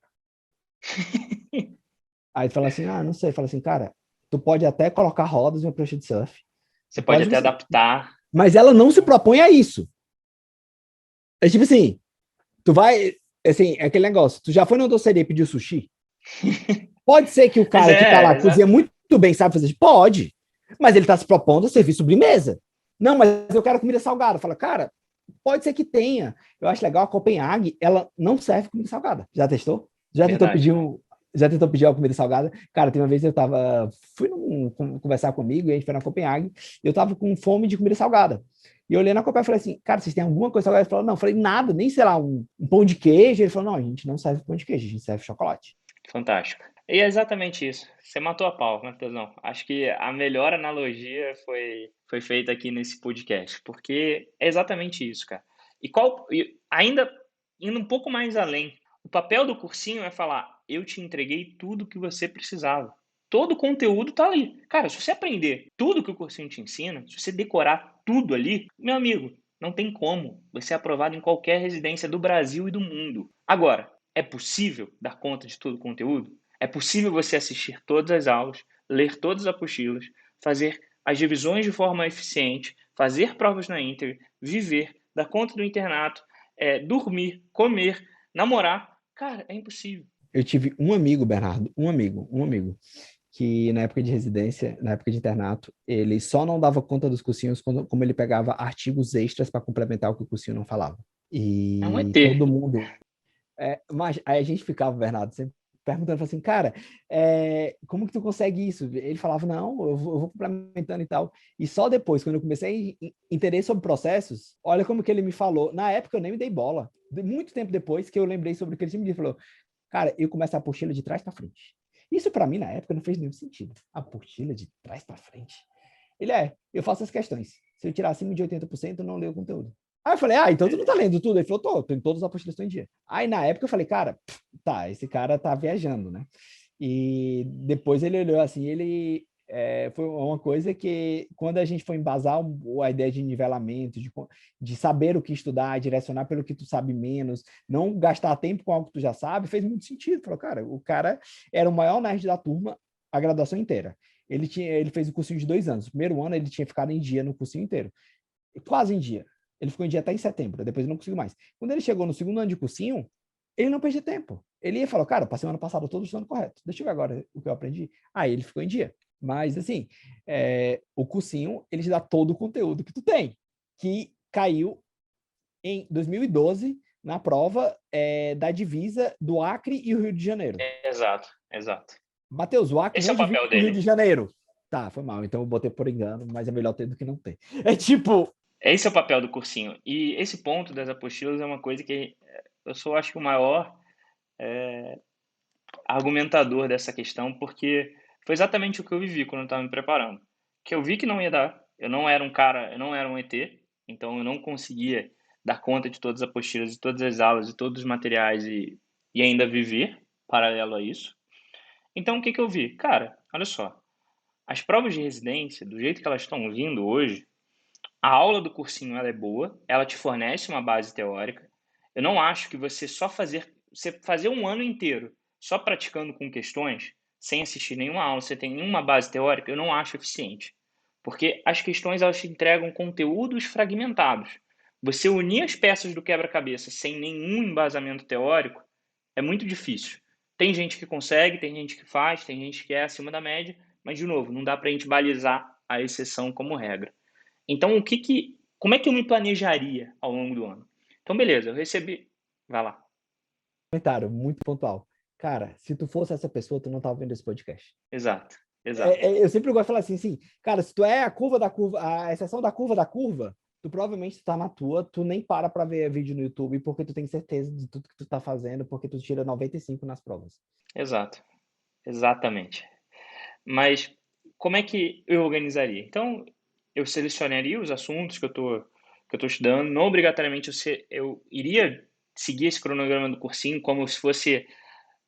Aí tu fala assim, ah, não sei. Fala assim, cara, tu pode até colocar rodas em uma prancha de surf. Você pode Pode até você. adaptar. Mas ela não se propõe a isso. É tipo assim, tu vai, assim, é aquele negócio, tu já foi na doceria e pediu sushi? Pode ser que o Mas cara que tá lá cozinha exato. muito bem, sabe fazer? Pode. Mas ele tá se propondo a servir sobremesa. Não, mas eu quero comida salgada. Fala, cara, pode ser que tenha. Eu acho legal a Copenhague, ela não serve comida salgada. Já testou? Já tentou Verdade, pedir cara. um, já tentou pedir uma comida salgada? Cara, tem uma vez conversar comigo e a gente foi na Copenhague, e eu tava com fome de comida salgada. E eu olhei na Copenhague e falei assim, cara, vocês têm alguma coisa salgada? Ele falou, não, eu falei, nada, nem sei lá, um pão de queijo. Ele falou, não, a gente não serve pão de queijo, a gente serve chocolate. Fantástico. E é exatamente isso. Você matou a pau, Matheusão. Acho que a melhor analogia foi feita aqui nesse podcast, porque é exatamente isso, cara. E ainda indo um pouco mais além, o papel do cursinho é falar: eu te entreguei tudo que você precisava. Todo o conteúdo tá ali. Cara, se você aprender tudo que o cursinho te ensina, se você decorar tudo ali, meu amigo, não tem como você ser aprovado em qualquer residência do Brasil e do mundo. Agora, é possível dar conta de todo o conteúdo? É possível você assistir todas as aulas, ler todas as apostilas, fazer as revisões de forma eficiente, fazer provas na íntegra, viver, dar conta do internato, dormir, comer, namorar? Cara, é impossível. Eu tive um amigo, Bernardo, um amigo, que na época de residência, na época de internato, ele só não dava conta dos cursinhos como ele pegava artigos extras para complementar o que o cursinho não falava. É um E todo ET. mundo. Mas aí a gente ficava, Bernardo, sempre perguntando assim, cara, como que tu consegue isso? Ele falava, não, eu vou complementando e tal. E só depois, quando eu comecei a entender sobre processos, olha como que ele me falou. Na época eu nem me dei bola. Muito tempo depois que eu lembrei sobre o que ele me disse, ele falou, cara, eu começo a apostila de trás para frente. Isso para mim na época não fez nenhum sentido. Apostila de trás para frente. Eu faço as questões. Se eu tirar acima de 80%, eu não leio o conteúdo. Aí eu falei, então tu não tá lendo tudo? Ele falou, tô em todas as apostilas estão em dia. Aí na época eu falei, cara, tá, esse cara tá viajando, né? E depois ele olhou assim, foi uma coisa que, quando a gente foi embasar a ideia de nivelamento, de saber o que estudar, direcionar pelo que tu sabe menos, não gastar tempo com algo que tu já sabe, fez muito sentido. Falou, cara, o cara era o maior nerd da turma a graduação inteira. Ele fez o cursinho de 2 anos. No primeiro ano, ele tinha ficado em dia no cursinho inteiro. Quase em dia. Ele ficou em dia até em setembro, depois ele não conseguiu mais. Quando ele chegou no segundo ano de cursinho, ele não perdia tempo. Ele ia falar, cara, passei o ano passado todo estudando correto. Deixa eu ver agora o que eu aprendi. Aí ele ficou em dia. Mas, assim, o cursinho, ele te dá todo o conteúdo que tu tem, que caiu em 2012 na prova da divisa do Acre e o Rio de Janeiro. Exato, exato. Matheus, o Acre Esse é não o divide papel com o Rio de dele. Janeiro. Tá, foi mal. Então eu botei por engano, mas é melhor ter do que não ter. É tipo, Esse é o papel do cursinho. E esse ponto das apostilas é uma coisa que eu sou, acho que, o maior argumentador dessa questão, porque foi exatamente o que eu vivi quando eu estava me preparando. Que eu vi que não ia dar. Eu não era um cara, eu não era um ET, então eu não conseguia dar conta de todas as apostilas, de todas as aulas, de todos os materiais e ainda viver paralelo a isso. Então o que que eu vi? Cara, olha só. As provas de residência, do jeito que elas estão vindo hoje, a aula do cursinho ela é boa, ela te fornece uma base teórica. Eu não acho que você fazer um ano inteiro só praticando com questões, sem assistir nenhuma aula, você tem nenhuma base teórica, eu não acho eficiente. Porque as questões elas te entregam conteúdos fragmentados. Você unir as peças do quebra-cabeça sem nenhum embasamento teórico é muito difícil. Tem gente que consegue, tem gente que faz, tem gente que é acima da média, mas, de novo, não dá para a gente balizar a exceção como regra. Então, como é que eu me planejaria ao longo do ano? Então, beleza, eu recebi. Vai lá. Comentário muito pontual. Cara, se tu fosse essa pessoa, tu não tava vendo esse podcast. Exato, exato. Eu sempre gosto de falar assim, cara, se tu é a curva da curva, a exceção da curva, tu provavelmente tá na tua, tu nem para ver vídeo no YouTube porque tu tem certeza de tudo que tu tá fazendo, porque tu tira 95 nas provas. Exato, exatamente. Mas como é que eu organizaria? Então, eu selecionaria os assuntos que eu tô estudando. Não obrigatoriamente eu iria seguir esse cronograma do cursinho como se fosse,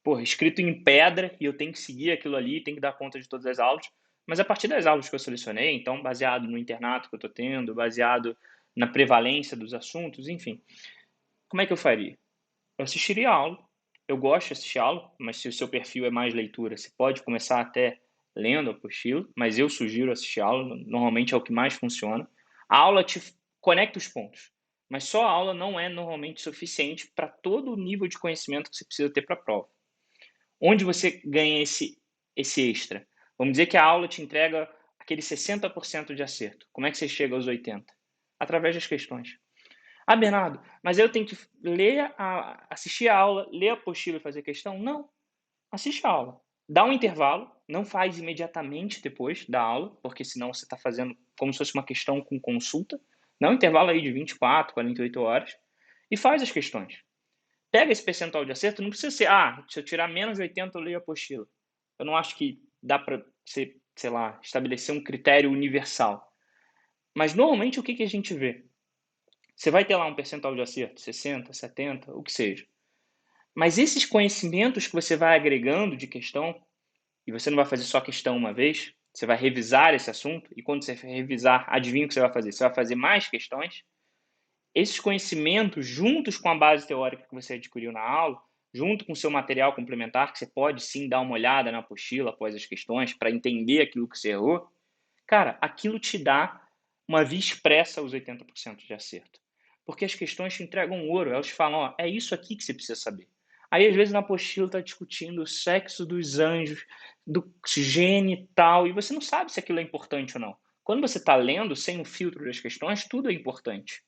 porra, escrito em pedra e eu tenho que seguir aquilo ali, tenho que dar conta de todas as aulas. Mas a partir das aulas que eu selecionei, então baseado no internato que eu estou tendo, baseado na prevalência dos assuntos, enfim, como é que eu faria? Eu assistiria a aula. Eu gosto de assistir aula, mas se o seu perfil é mais leitura, você pode começar até lendo a apostila, mas eu sugiro assistir a aula, normalmente é o que mais funciona. A aula te conecta os pontos, mas só a aula não é normalmente suficiente para todo o nível de conhecimento que você precisa ter para a prova. Onde você ganha esse extra? Vamos dizer que a aula te entrega aquele 60% de acerto. Como é que você chega aos 80%? Através das questões. Ah, Bernardo, mas eu tenho que assistir a aula, ler a apostila e fazer questão? Não. Assiste a aula. Dá um intervalo, não faz imediatamente depois da aula, porque senão você está fazendo como se fosse uma questão com consulta. Dá um intervalo aí de 24, 48 horas e faz as questões. Pega esse percentual de acerto, não precisa ser, se eu tirar menos de 80 eu leio a apostila. Eu não acho que dá para você, sei lá, estabelecer um critério universal. Mas normalmente o que a gente vê? Você vai ter lá um percentual de acerto, 60, 70, o que seja. Mas esses conhecimentos que você vai agregando de questão, e você não vai fazer só questão uma vez, você vai revisar esse assunto, e quando você revisar, adivinha o que você vai fazer? Você vai fazer mais questões. Esses conhecimentos, juntos com a base teórica que você adquiriu na aula, junto com o seu material complementar, que você pode sim dar uma olhada na apostila após as questões, para entender aquilo que você errou, cara, aquilo te dá uma via expressa aos 80% de acerto. Porque as questões te entregam ouro, elas falam, ó, é isso aqui que você precisa saber. Aí, às vezes, na apostila está discutindo o sexo dos anjos, do genital, e você não sabe se aquilo é importante ou não. Quando você está lendo, sem o filtro das questões, tudo é importante.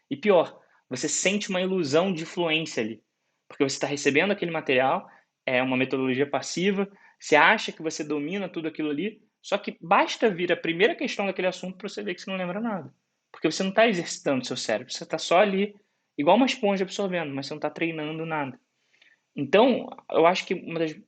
E pior, você sente uma ilusão de fluência ali. Porque você está recebendo aquele material, é uma metodologia passiva, você acha que você domina tudo aquilo ali, só que basta vir a primeira questão daquele assunto para você ver que você não lembra nada. Porque você não está exercitando o seu cérebro, você está só ali, igual uma esponja absorvendo, mas você não está treinando nada. Então, eu acho que uma das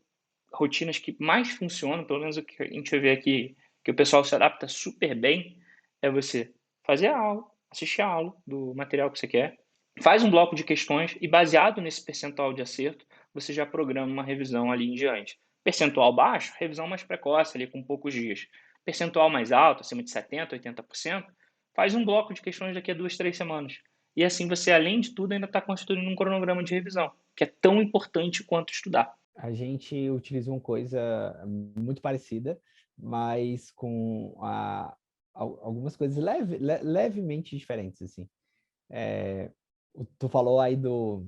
rotinas que mais funcionam, pelo menos o que a gente vê aqui, que o pessoal se adapta super bem, é você fazer a aula, assistir a aula do material que você quer, faz um bloco de questões e, baseado nesse percentual de acerto, você já programa uma revisão ali em diante. Percentual baixo, revisão mais precoce, ali com poucos dias. Percentual mais alto, acima de 70%, 80%, faz um bloco de questões daqui a 2, 3 semanas. E assim você, além de tudo, ainda está construindo um cronograma de revisão, que é tão importante quanto estudar. A gente utiliza uma coisa muito parecida, mas com algumas coisas levemente diferentes, assim. Tu falou aí do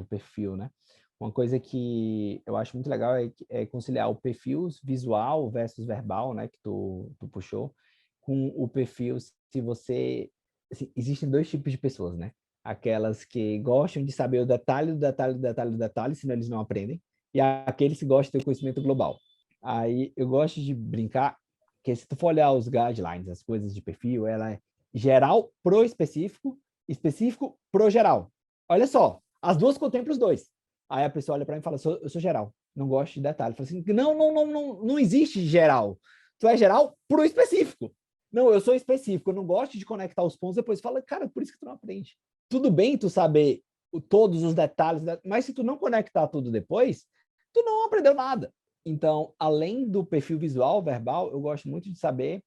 perfil, né? Uma coisa que eu acho muito legal é conciliar o perfil visual versus verbal, né? Que tu puxou, com o perfil, se você... Assim, existem dois tipos de pessoas, né? Aquelas que gostam de saber o detalhe, do detalhe, do detalhe, do detalhe, senão eles não aprendem. E aqueles que gostam de ter conhecimento global. Aí eu gosto de brincar que se tu for olhar os guidelines, as coisas de perfil, ela é geral pro específico, específico pro geral. Olha só, as duas contemplam os dois. Aí a pessoa olha para mim e fala, eu sou geral, não gosto de detalhe. Fala assim, não existe geral. Tu é geral pro específico. Não, eu sou específico, eu não gosto de conectar os pontos, depois fala, cara, por isso que tu não aprende. Tudo bem tu saber todos os detalhes, mas se tu não conectar tudo depois, tu não aprendeu nada. Então, além do perfil visual, verbal, eu gosto muito de saber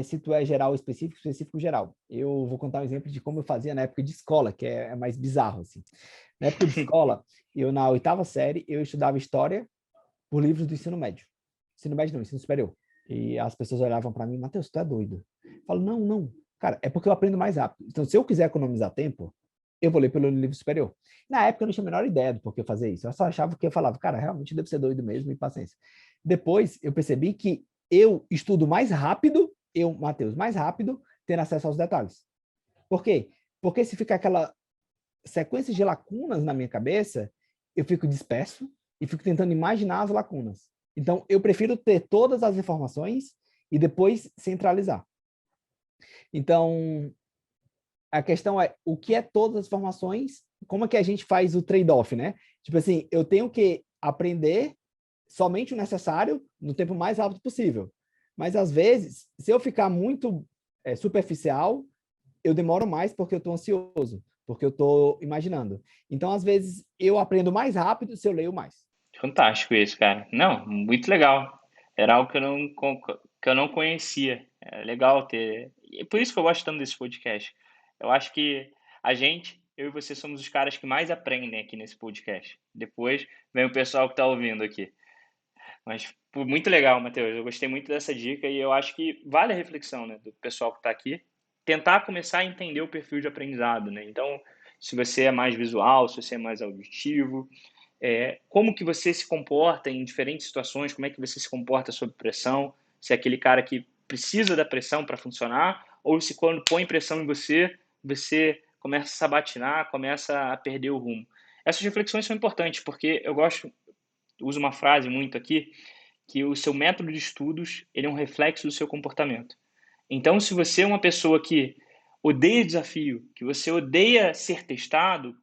se tu é geral específico, específico geral. Eu vou contar um exemplo de como eu fazia na época de escola, que é mais bizarro, assim. Na época de escola, eu na oitava série, eu estudava história por livros do ensino médio. Ensino médio não, ensino superior. E as pessoas olhavam para mim, Matheus, tu é doido. Eu falo, não. Cara, é porque eu aprendo mais rápido. Então, se eu quiser economizar tempo, eu vou ler pelo livro superior. Na época, eu não tinha a menor ideia do porquê fazer isso. Eu só achava que eu falava, cara, realmente deve ser doido mesmo e paciência. Depois, eu percebi que eu estudo mais rápido, eu, Matheus, mais rápido, tendo acesso aos detalhes. Por quê? Porque se ficar aquela sequência de lacunas na minha cabeça, eu fico disperso e fico tentando imaginar as lacunas. Então, eu prefiro ter todas as informações e depois centralizar. Então, a questão é o que é todas as informações, como é que a gente faz o trade-off, né? Tipo assim, eu tenho que aprender somente o necessário no tempo mais rápido possível. Mas às vezes, se eu ficar muito superficial, eu demoro mais porque eu estou ansioso, porque eu estou imaginando. Então, às vezes, eu aprendo mais rápido se eu leio mais. Fantástico isso, cara. Não, muito legal. Era algo que eu não conhecia. É legal ter. E é por isso que eu gosto tanto desse podcast. Eu acho que eu e você somos os caras que mais aprendem aqui nesse podcast. Depois vem o pessoal que está ouvindo aqui. Mas pô, muito legal, Matheus. Eu gostei muito dessa dica e eu acho que vale a reflexão, né, do pessoal que está aqui. Tentar começar a entender o perfil de aprendizado, né? Então, se você é mais visual, se você é mais auditivo, como que você se comporta em diferentes situações, como é que você se comporta sob pressão, se é aquele cara que precisa da pressão para funcionar, ou se quando põe pressão em você, você começa a sabatinar, começa a perder o rumo. Essas reflexões são importantes, porque uso uma frase muito aqui, que o seu método de estudos ele é um reflexo do seu comportamento. Então, se você é uma pessoa que odeia desafio, que você odeia ser testado,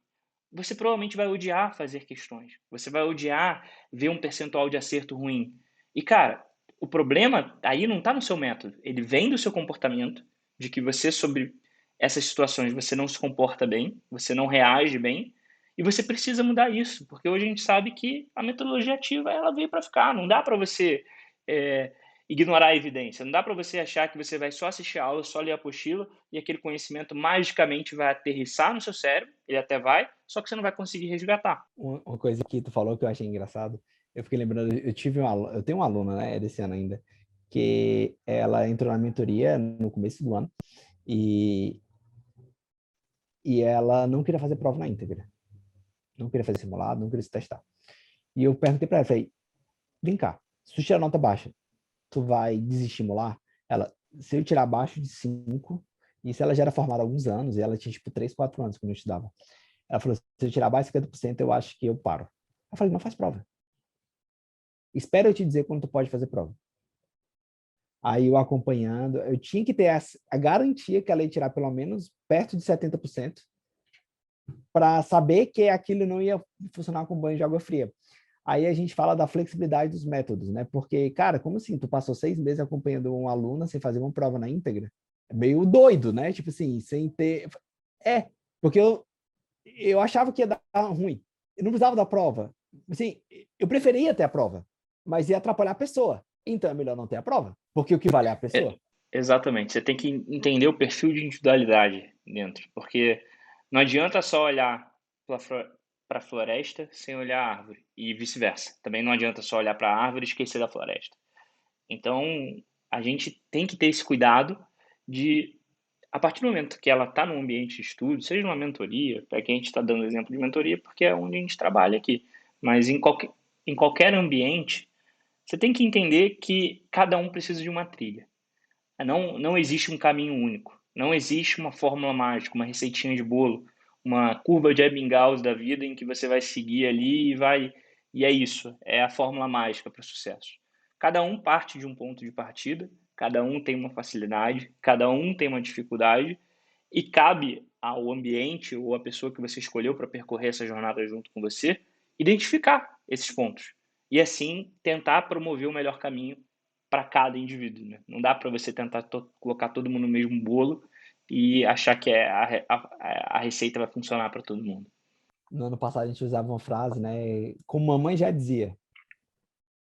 você provavelmente vai odiar fazer questões. Você vai odiar ver um percentual de acerto ruim. E, cara, o problema aí não está no seu método. Ele vem do seu comportamento, de que você, sobre essas situações, você não se comporta bem, você não reage bem, e você precisa mudar isso, porque hoje a gente sabe que a metodologia ativa ela veio para ficar. Não dá para você ignorar a evidência. Não dá para você achar que você vai só assistir a aula, só ler a apostila e aquele conhecimento magicamente vai aterrissar no seu cérebro, ele até vai, só que você não vai conseguir resgatar. Uma coisa que tu falou que eu achei engraçado, eu fiquei lembrando, eu tenho uma aluna, né, desse ano ainda, que ela entrou na mentoria no começo do ano e, e ela não queria fazer prova na íntegra. Não queria fazer simulado, não queria se testar. E eu perguntei para ela, falei, vem cá, se tu tirar nota baixa, tu vai desestimular? Ela, se eu tirar abaixo de 5, e se ela já era formada há alguns anos, e ela tinha tipo 3, 4 anos quando eu estudava. Ela falou, se eu tirar abaixo de 50%, eu acho que eu paro. Eu falei, não faz prova. Espera eu te dizer quando tu pode fazer prova. Aí eu acompanhando, eu tinha que ter a garantia que ela ia tirar pelo menos perto de 70% para saber que aquilo não ia funcionar com banho de água fria. Aí a gente fala da flexibilidade dos métodos, né? Porque, cara, como assim? Tu passou 6 meses acompanhando um aluno sem fazer uma prova na íntegra? É meio doido, né? Tipo assim, sem ter... porque eu achava que ia dar ruim. Eu não precisava da prova. Assim, eu preferia ter a prova, mas ia atrapalhar a pessoa. Então é melhor não ter a prova, porque o que vale é a pessoa. Exatamente, você tem que entender o perfil de individualidade dentro, porque não adianta só olhar para a floresta sem olhar a árvore, e vice-versa. Também não adianta só olhar para a árvore e esquecer da floresta. Então, a gente tem que ter esse cuidado de, a partir do momento que ela está no ambiente de estudo, seja numa mentoria, para quem a gente está dando exemplo de mentoria, porque é onde a gente trabalha aqui, mas em qualquer ambiente, você tem que entender que cada um precisa de uma trilha. Não existe um caminho único. Não existe uma fórmula mágica, uma receitinha de bolo, uma curva de Ebbinghaus da vida em que você vai seguir ali e vai. E é isso, é a fórmula mágica para o sucesso. Cada um parte de um ponto de partida, cada um tem uma facilidade, cada um tem uma dificuldade, e cabe ao ambiente ou à pessoa que você escolheu para percorrer essa jornada junto com você identificar esses pontos e assim tentar promover o melhor caminho para cada indivíduo, né? Não dá para você tentar colocar todo mundo no mesmo bolo e achar que a receita vai funcionar para todo mundo. No ano passado a gente usava uma frase, né? Como mamãe já dizia,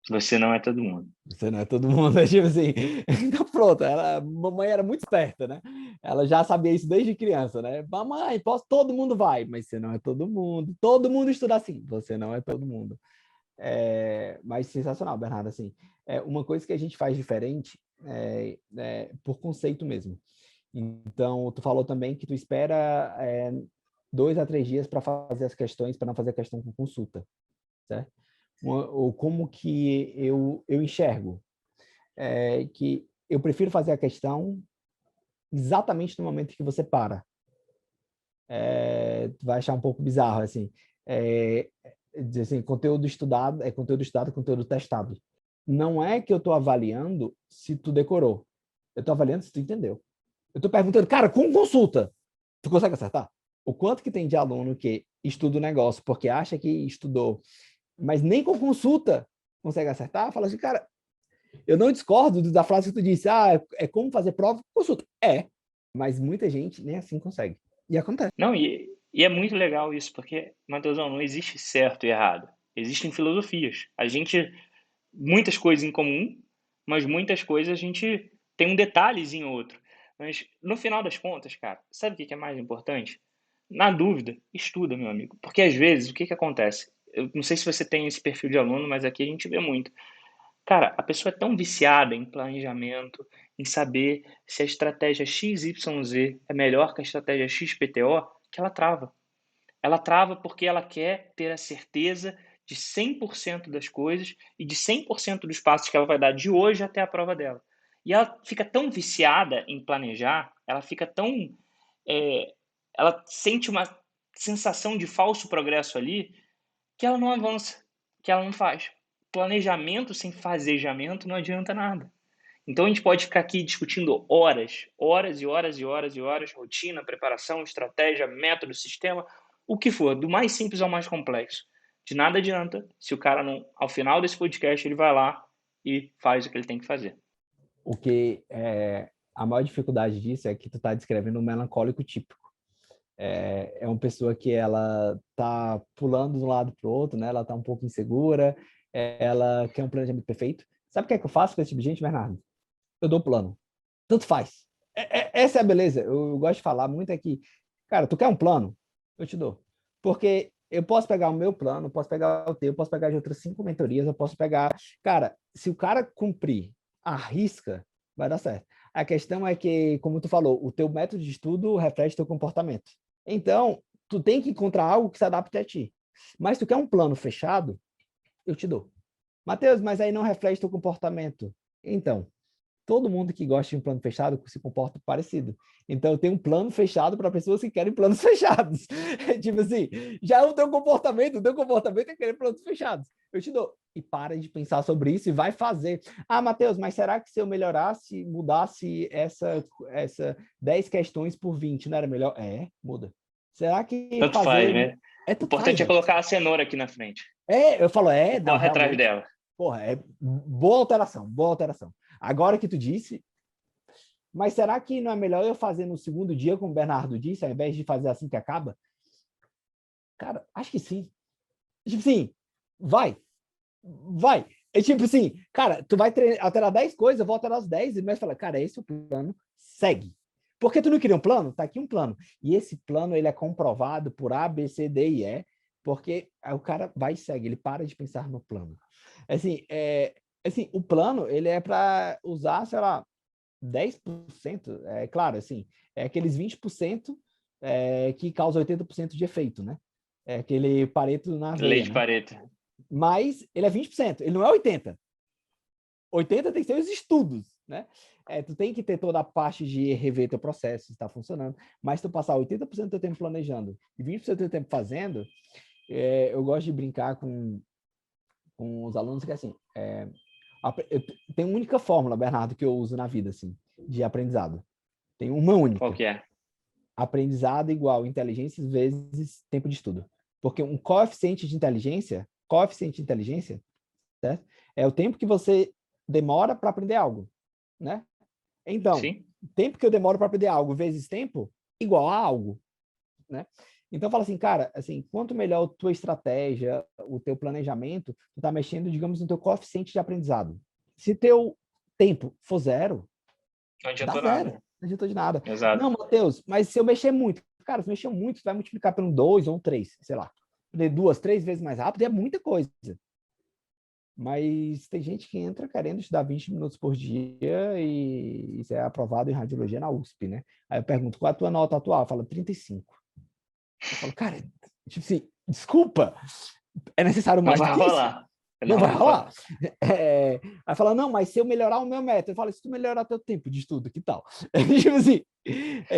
Você não é todo mundo. você não é todo mundo, é tipo assim. Então pronto, mamãe era muito esperta, né? Ela já sabia isso desde criança, né? Mamãe, todo mundo vai, mas você não é todo mundo. Todo mundo estuda assim, você não é todo mundo. Mas sensacional, Bernardo, assim. Uma coisa que a gente faz diferente por conceito mesmo. Então, tu falou também que tu espera 2 a 3 dias para fazer as questões, para não fazer a questão com consulta, certo? Ou como que eu enxergo? Que eu prefiro fazer a questão exatamente no momento que você para. Tu vai achar um pouco bizarro, assim. Dizer assim, conteúdo estudado, conteúdo testado. Não é que eu estou avaliando se tu decorou. Eu estou avaliando se tu entendeu. Eu estou perguntando, cara, com consulta, tu consegue acertar? O quanto que tem de aluno que estuda o negócio porque acha que estudou, mas nem com consulta consegue acertar? Fala assim, cara, eu não discordo da frase que tu disse, é como fazer prova com consulta. Mas muita gente nem assim consegue. E acontece. Não, e é muito legal isso, porque, Matheusão, não existe certo e errado. Existem filosofias. A gente, muitas coisas em comum, mas muitas coisas a gente tem um detalhezinho ou outro. Mas, no final das contas, cara, sabe o que é mais importante? Na dúvida, estuda, meu amigo. Porque, às vezes, o que acontece? Eu não sei se você tem esse perfil de aluno, mas aqui a gente vê muito. Cara, a pessoa é tão viciada em planejamento, em saber se a estratégia XYZ é melhor que a estratégia XPTO, que ela trava. Ela trava porque ela quer ter a certeza de 100% das coisas e de 100% dos passos que ela vai dar de hoje até a prova dela. E ela fica tão viciada em planejar, ela fica tão. é, ela sente uma sensação de falso progresso ali que ela não avança, que ela não faz. Planejamento sem fazejamento não adianta nada. Então a gente pode ficar aqui discutindo horas, horas e horas e horas e horas, rotina, preparação, estratégia, método, sistema, o que for, do mais simples ao mais complexo. De nada adianta se o cara não, ao final desse podcast, ele vai lá e faz o que ele tem que fazer. O que a maior dificuldade disso é que tu tá descrevendo um melancólico típico. É uma pessoa que ela tá pulando de um lado para o outro, né? Ela tá um pouco insegura, ela quer um planejamento perfeito. Sabe o que é que eu faço com esse tipo de gente, Bernardo? Eu dou plano. Tanto faz. Essa é a beleza. Eu gosto de falar muito aqui. Cara, tu quer um plano? Eu te dou. Porque eu posso pegar o meu plano, posso pegar o teu, posso pegar de outras 5 mentorias, eu posso pegar. Cara, se o cara cumprir a risca, vai dar certo. A questão é que, como tu falou, o teu método de estudo reflete teu comportamento. Então, tu tem que encontrar algo que se adapte a ti. Mas tu quer um plano fechado? Eu te dou. Matheus, mas aí não reflete teu comportamento. Então, todo mundo que gosta de um plano fechado se comporta parecido. Então, eu tenho um plano fechado para pessoas que querem planos fechados. Tipo assim, já é o teu comportamento é querer planos fechados. Eu te dou. E para de pensar sobre isso e vai fazer. Matheus, mas será que se eu melhorasse, mudasse essa 10 questões por 20, não era melhor? Muda. Será que Tanto faz, fazer... né? O Tanto faz, importante é velho. colocar a cenoura aqui na frente Eu falo, e não, corre atrás realmente. dela. Porra, boa alteração, boa alteração. Agora que tu disse, mas será que não é melhor eu fazer no segundo dia, como o Bernardo disse, ao invés de fazer assim que acaba? Cara, acho que sim. Tipo assim, vai. É tipo assim, cara, tu vai alterar 10 coisas, eu vou alterar as 10, mas fala, cara, esse é o plano, segue. Porque tu não queria um plano? Tá aqui um plano. E esse plano, ele é comprovado por A, B, C, D e E, porque aí o cara vai e segue, ele para de pensar no plano. Assim, o plano, ele é para usar, sei lá, 10%, claro, assim, é aqueles 20% que causa 80% de efeito, né? É aquele Pareto na Lei veia, de né? Pareto. Mas ele é 20%, ele não é 80%. 80 tem que ser os estudos, né? Tu tem que ter toda a parte de rever teu processo, se está funcionando, mas tu passar 80% do teu tempo planejando e 20% do teu tempo fazendo, eu gosto de brincar com os alunos que assim, tem uma única fórmula, Bernardo, que eu uso na vida, assim, de aprendizado. Tem uma Qual única. que é? Aprendizado igual inteligência vezes tempo de estudo. Porque um coeficiente de inteligência, certo? É o tempo que você demora para aprender algo, né? Então, Sim? tempo que eu demoro para aprender algo vezes tempo igual a algo, né? Então, fala assim, cara, assim, quanto melhor a tua estratégia, o teu planejamento, tu tá mexendo, digamos, no teu coeficiente de aprendizado. Se teu tempo for zero, Não dá adiantou zero. nada. Não adiantou de nada. Exato. Não, Matheus, mas se eu mexer muito, cara, se mexer muito, tu vai multiplicar pelo 2 ou 3, sei lá. Aprender 2, 3 vezes mais rápido é muita coisa. Mas tem gente que entra querendo estudar 20 minutos por dia e isso é aprovado em radiologia na USP, né? Aí eu pergunto, qual é a tua nota atual? Fala 35. Eu falo, cara, tipo assim, desculpa, é necessário Não mais do vai que isso? rolar. Não Não vai vai rolar. rolar. Aí fala, não, mas se eu melhorar o meu método, eu falo, se tu melhorar teu tempo de estudo, que tal?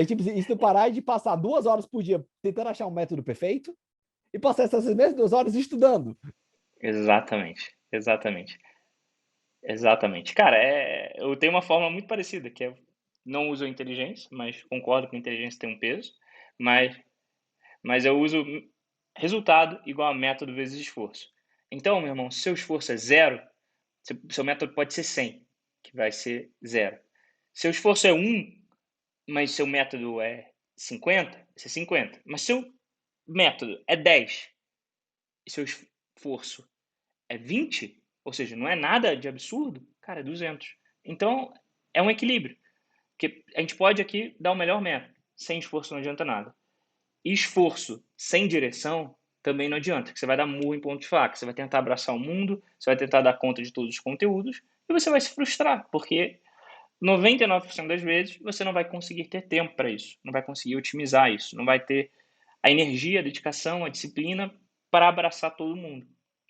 Tipo assim, se tu parar de passar 2 horas por dia tentando achar um método perfeito e passar essas mesmas 2 horas estudando. Exatamente. Exatamente. Exatamente. Cara, eu tenho uma forma muito parecida, que é não uso a inteligência, mas concordo que a inteligência tem um peso, mas, mas eu uso resultado igual a método vezes esforço. Então, meu irmão, se seu esforço é zero, seu método pode ser 100, que vai ser zero. Seu esforço é 1, mas seu método é 50, vai ser 50. Mas seu método é 10 e seu esforço é 20, ou seja, não é nada de absurdo, cara, é 200. Então, é um equilíbrio. Porque a gente pode aqui dar o melhor método. Sem esforço não adianta nada. E esforço sem direção também não adianta, que você vai dar murro em ponto de faca. Você vai tentar abraçar o mundo, você vai tentar dar conta de todos os conteúdos e você vai se frustrar, porque 99% das vezes você não vai conseguir ter tempo para isso, não vai conseguir otimizar isso, não vai ter a energia, a dedicação, a disciplina para abraçar todo mundo.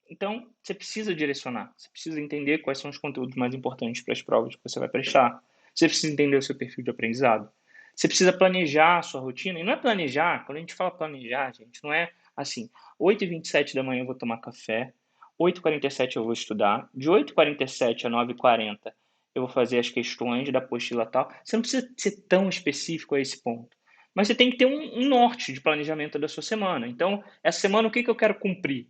Então, você precisa direcionar, você precisa entender quais são os conteúdos mais importantes para as provas que você vai prestar. Você precisa entender o seu perfil de aprendizado. Você precisa planejar a sua rotina. E não é planejar, quando a gente fala planejar, gente, não é assim, 8h27 da manhã eu vou tomar café, 8h47 eu vou estudar, de 8h47 a 9h40 eu vou fazer as questões da apostila tal. Você não precisa ser tão específico a esse ponto. Mas você tem que ter um norte de planejamento da sua semana. Então, essa semana, o que eu quero cumprir?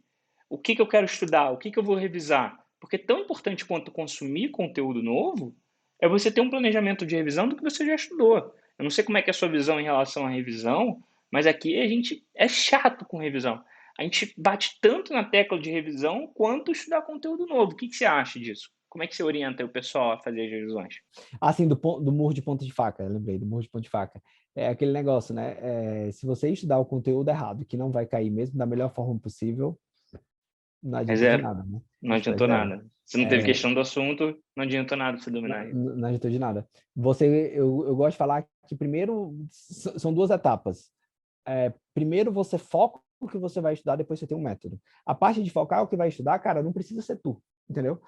O que eu quero estudar? O que eu vou revisar? Porque tão importante quanto consumir conteúdo novo é você ter um planejamento de revisão do que você já estudou. Eu não sei como é que é a sua visão em relação à revisão, mas aqui a gente é chato com revisão. A gente bate tanto na tecla de revisão quanto estudar conteúdo novo. O que você acha disso? Como é que você orienta o pessoal a fazer as revisões? Assim, do murro de ponta de faca, eu lembrei, do murro de ponta de faca. É aquele negócio, né? Se você estudar o conteúdo errado, que não vai cair mesmo da melhor forma possível, não É adianta de zero. nada, né? Não Tipo, é adiantou zero. nada. Se não teve É, questão do assunto, não adiantou nada você não, dominar ele. não adiantou de nada. Eu gosto de falar que primeiro são duas etapas. Primeiro você foca o que você vai estudar, depois você tem um método. A parte de focar o que vai estudar, cara, não precisa ser tu, entendeu?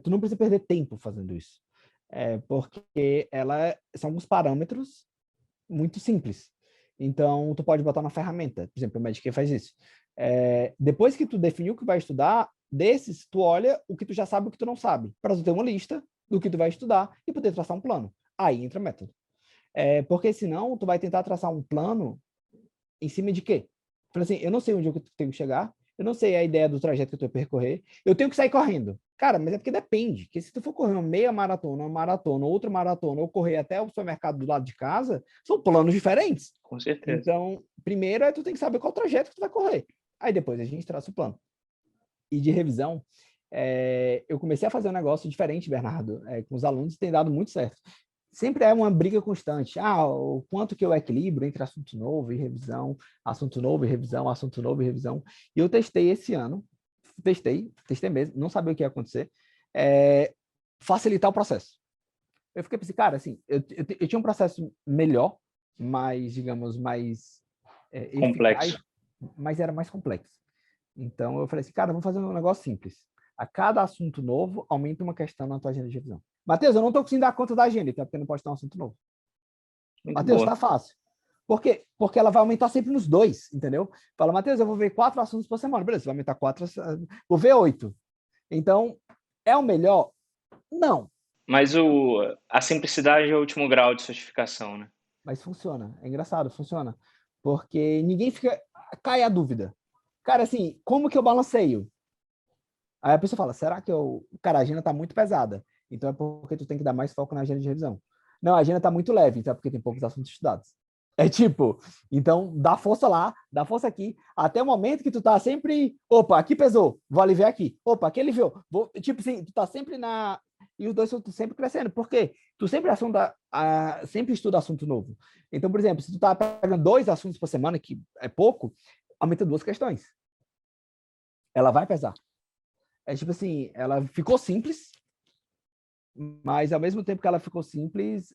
Tu não precisa perder tempo fazendo isso. Porque são alguns parâmetros muito simples. Então, tu pode botar na ferramenta. Por exemplo, o Medicaid faz isso. Depois que tu definiu o que vai estudar, desses, tu olha o que tu já sabe e o que tu não sabe, para tu ter uma lista do que tu vai estudar e poder traçar um plano. Aí entra método. Porque senão, tu vai tentar traçar um plano em cima de quê? Falei assim, eu não sei onde eu tenho que chegar, eu não sei a ideia do trajeto que eu tenho que percorrer, eu tenho que sair correndo. Cara, mas é porque depende. Porque se tu for correr uma meia maratona, uma maratona, outra maratona, ou correr até o supermercado do lado de casa, são planos diferentes. Com certeza. Então, primeiro tu tem que saber qual trajeto que tu vai correr. Aí depois a gente traça o plano. E de revisão, eu comecei a fazer um negócio diferente, Bernardo, com os alunos, tem dado muito certo. Sempre é uma briga constante. O quanto que eu equilibro entre assunto novo e revisão, assunto novo e revisão, assunto novo e revisão. E eu testei esse ano, testei mesmo, não sabia o que ia acontecer, facilitar o processo. Eu fiquei pensando, cara, assim, eu tinha um processo melhor, mais, digamos, mais eficaz, Complexo. mas era mais complexo. Então, eu falei assim, cara, vamos fazer um negócio simples. A cada assunto novo, aumenta uma questão na tua agenda de revisão. Matheus, eu não estou conseguindo dar conta da agenda, então porque não pode ter um assunto novo. Muito Matheus, tá boa. fácil. Por quê? Porque ela vai aumentar sempre nos dois, entendeu? Fala, Matheus, eu vou ver 4 assuntos por semana. Beleza, você vai aumentar 4, vou ver 8. Então, é o melhor? Não. Mas a simplicidade é o último grau de certificação, né? Mas funciona. É engraçado, funciona. Porque ninguém fica... Cai a dúvida. Cara, assim, como que eu balanceio? Aí a pessoa fala, será que eu... Cara, a agenda tá muito pesada. Então é porque tu tem que dar mais foco na agenda de revisão. Não, a agenda tá muito leve, então é porque tem poucos assuntos estudados. É tipo, então dá força lá, dá força aqui, até o momento que tu tá sempre, opa, aqui pesou, vou aliviar aqui. Opa, aqui aliviou. Tipo assim, tu tá sempre na... E os dois estão sempre crescendo. Por quê? Tu sempre estuda assunto novo. Então, por exemplo, se tu tá pegando 2 assuntos por semana, que é pouco, aumenta 2 questões. Ela vai pesar. É tipo assim, ela ficou simples, mas ao mesmo tempo que ela ficou simples,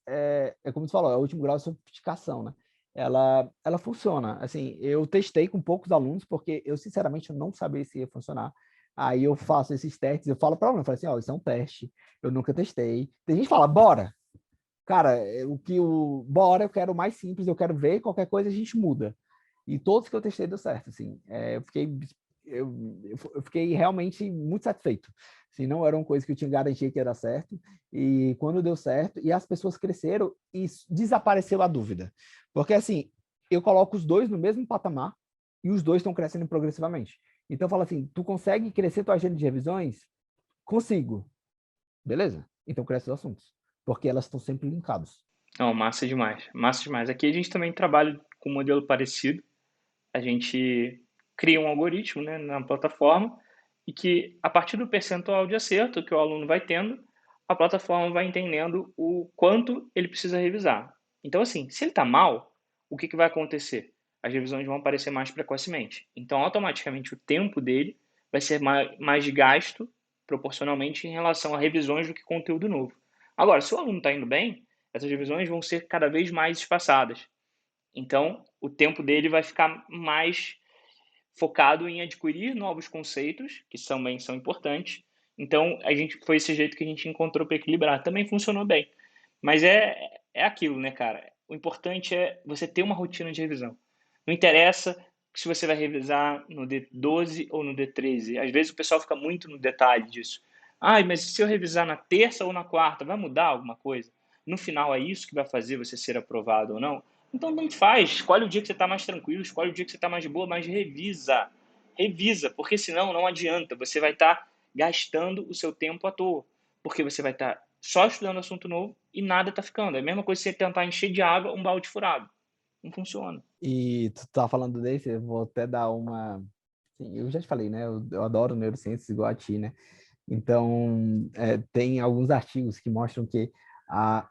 como você falou, é o último grau de sofisticação, né? Ela funciona. Assim, eu testei com poucos alunos, porque eu, sinceramente, não sabia se ia funcionar. Aí eu faço esses testes, eu falo para o aluno, eu falo assim, ó, isso é um teste, eu nunca testei. Tem gente que fala, bora! Cara, bora, eu quero mais simples, eu quero ver, qualquer coisa a gente muda. E todos que eu testei deu certo, assim. Eu fiquei realmente muito satisfeito. Assim, não era uma coisa que eu tinha garantia que ia dar certo. E quando deu certo, e as pessoas cresceram e desapareceu a dúvida. Porque, assim, eu coloco os dois no mesmo patamar e os dois estão crescendo progressivamente. Então, eu falo assim, tu consegue crescer tua agenda de revisões? Consigo. Beleza? Então, cresce os assuntos. Porque elas estão sempre linkadas. Não, massa demais, massa demais. Aqui a gente também trabalha com um modelo parecido. A gente cria um algoritmo, né, na plataforma e que, a partir do percentual de acerto que o aluno vai tendo, a plataforma vai entendendo o quanto ele precisa revisar. Então, assim, se ele está mal, o que vai acontecer? As revisões vão aparecer mais precocemente. Então, automaticamente, o tempo dele vai ser mais gasto proporcionalmente em relação a revisões do que conteúdo novo. Agora, se o aluno está indo bem, essas revisões vão ser cada vez mais espaçadas. Então, o tempo dele vai ficar mais focado em adquirir novos conceitos, que também são importantes. Então, foi esse jeito que a gente encontrou para equilibrar. Também funcionou bem. Mas é aquilo, né, cara? O importante é você ter uma rotina de revisão. Não interessa se você vai revisar no D12 ou no D13. Às vezes o pessoal fica muito no detalhe disso. Ah, mas se eu revisar na terça ou na quarta, vai mudar alguma coisa? No final, é isso que vai fazer você ser aprovado ou não? Então, não faz. Escolhe o dia que você está mais tranquilo, escolhe o dia que você está mais de boa, mas revisa. Revisa, porque senão não adianta. Você vai estar gastando o seu tempo à toa. Porque você vai estar só estudando assunto novo e nada está ficando. É a mesma coisa que você tentar encher de água um balde furado. Não funciona. E tu tá falando desse, eu vou até dar uma. Sim, eu já te falei, né? Eu adoro neurociências igual a ti, né? Então, tem alguns artigos que mostram que a,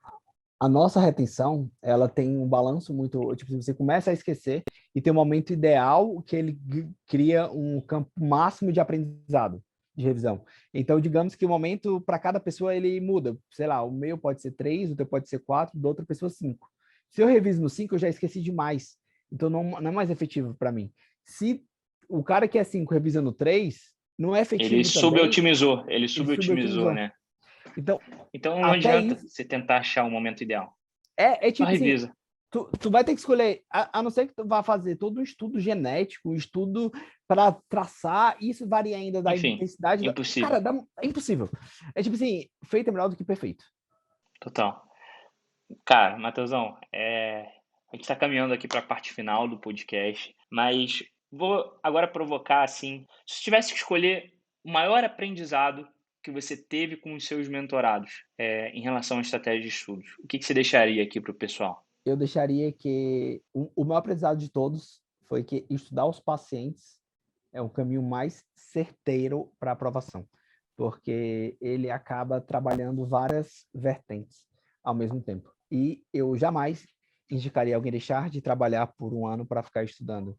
a nossa retenção, ela tem um balanço muito. Tipo, você começa a esquecer e tem um momento ideal que ele cria um campo máximo de aprendizado, de revisão. Então, digamos que o momento para cada pessoa ele muda. Sei lá, o meu pode ser 3, o teu pode ser 4, da outra pessoa 5. Se eu reviso no 5, eu já esqueci demais. Então, não é mais efetivo para mim. Se o cara que é 5 revisa no 3, não é Ele efetivo também, subotimizou, ele subotimizou. né? Então, Então não até adianta isso. você tentar achar o momento ideal. Só Tipo assim, revisa. tu vai ter que escolher, a não ser que tu vá fazer todo um estudo genético, um estudo para traçar, isso varia ainda da Enfim, intensidade. impossível. Cara, é impossível. É tipo assim, feito é melhor do que perfeito. Total. Cara, Matheusão, a gente está caminhando aqui para a parte final do podcast, mas vou agora provocar assim, se tivesse que escolher o maior aprendizado que você teve com os seus mentorados em relação à estratégia de estudos, o que você deixaria aqui para o pessoal? Eu deixaria que o maior aprendizado de todos foi que estudar os pacientes é o caminho mais certeiro para aprovação, porque ele acaba trabalhando várias vertentes ao mesmo tempo. E eu jamais indicaria alguém deixar de trabalhar por um ano para ficar estudando.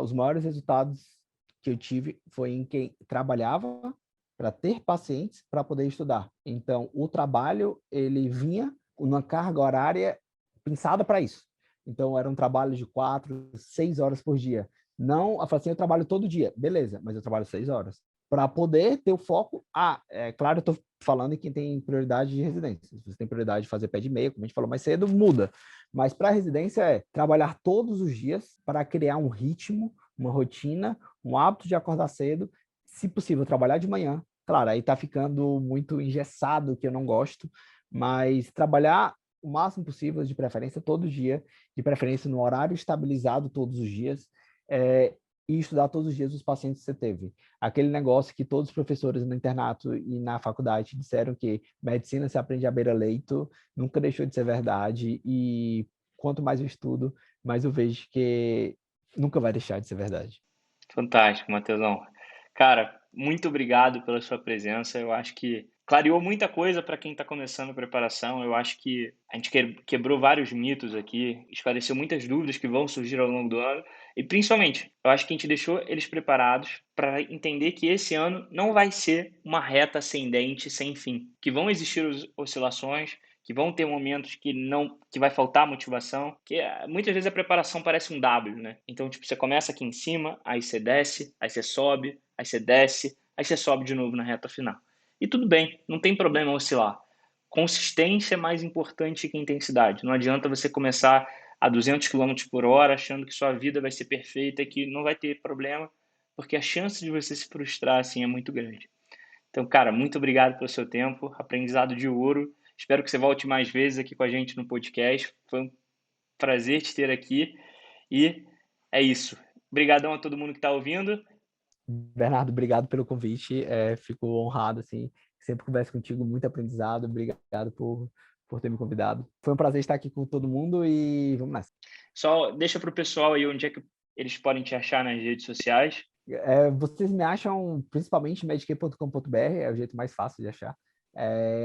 Os maiores resultados que eu tive foi em quem trabalhava para ter pacientes para poder estudar. Então, o trabalho ele vinha numa carga horária pensada para isso. Então, era um trabalho de 4, 6 horas por dia. Não, eu falo assim, eu trabalho todo dia. Beleza, mas eu trabalho 6 horas. Para poder ter o foco. É claro, eu estou falando em quem tem prioridade de residência. Se você tem prioridade de fazer pé de meia, como a gente falou mais cedo, muda. Mas para residência é trabalhar todos os dias para criar um ritmo, uma rotina, um hábito de acordar cedo. Se possível, trabalhar de manhã. Claro, aí está ficando muito engessado, que eu não gosto, mas trabalhar o máximo possível, de preferência todo dia, de preferência no horário estabilizado todos os dias, e estudar todos os dias os pacientes que você teve. Aquele negócio que todos os professores no internato e na faculdade disseram que medicina se aprende à beira-leito, nunca deixou de ser verdade, e quanto mais eu estudo, mais eu vejo que nunca vai deixar de ser verdade. Fantástico, Matheusão. Cara, muito obrigado pela sua presença. Eu acho que clareou muita coisa para quem está começando a preparação. Eu acho que a gente quebrou vários mitos aqui, esclareceu muitas dúvidas que vão surgir ao longo do ano. E, principalmente, eu acho que a gente deixou eles preparados para entender que esse ano não vai ser uma reta ascendente sem fim, que vão existir oscilações, que vão ter momentos que vai faltar motivação, que muitas vezes a preparação parece um W, né? Então, tipo, você começa aqui em cima, aí você desce, aí você sobe, aí você desce, aí você sobe de novo na reta final. E tudo bem, não tem problema oscilar. Consistência é mais importante que intensidade. Não adianta você começar a 200 km por hora achando que sua vida vai ser perfeita e que não vai ter problema, porque a chance de você se frustrar assim é muito grande. Então, cara, muito obrigado pelo seu tempo, aprendizado de ouro. Espero que você volte mais vezes aqui com a gente no podcast. Foi um prazer te ter aqui e é isso. Obrigadão a todo mundo que está ouvindo. Bernardo, obrigado pelo convite. Fico honrado, assim, sempre converso contigo, muito aprendizado. Obrigado por ter me convidado. Foi um prazer estar aqui com todo mundo e vamos nessa. Só deixa para o pessoal aí onde é que eles podem te achar nas redes sociais. Vocês me acham principalmente medq.com.br, é o jeito mais fácil de achar.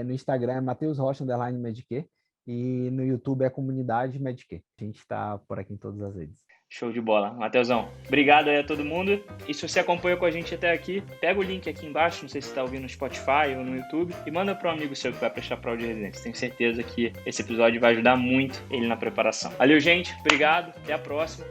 No Instagram é Matheus Rocha _medq e no YouTube é a comunidade Medq. A gente está por aqui em todas as redes. Show de bola. Mateusão, obrigado aí a todo mundo. E se você acompanhou com a gente até aqui, pega o link aqui embaixo, não sei se está ouvindo no Spotify ou no YouTube, e manda para um amigo seu que vai prestar prova de residência. Tenho certeza que esse episódio vai ajudar muito ele na preparação. Valeu, gente. Obrigado. Até a próxima.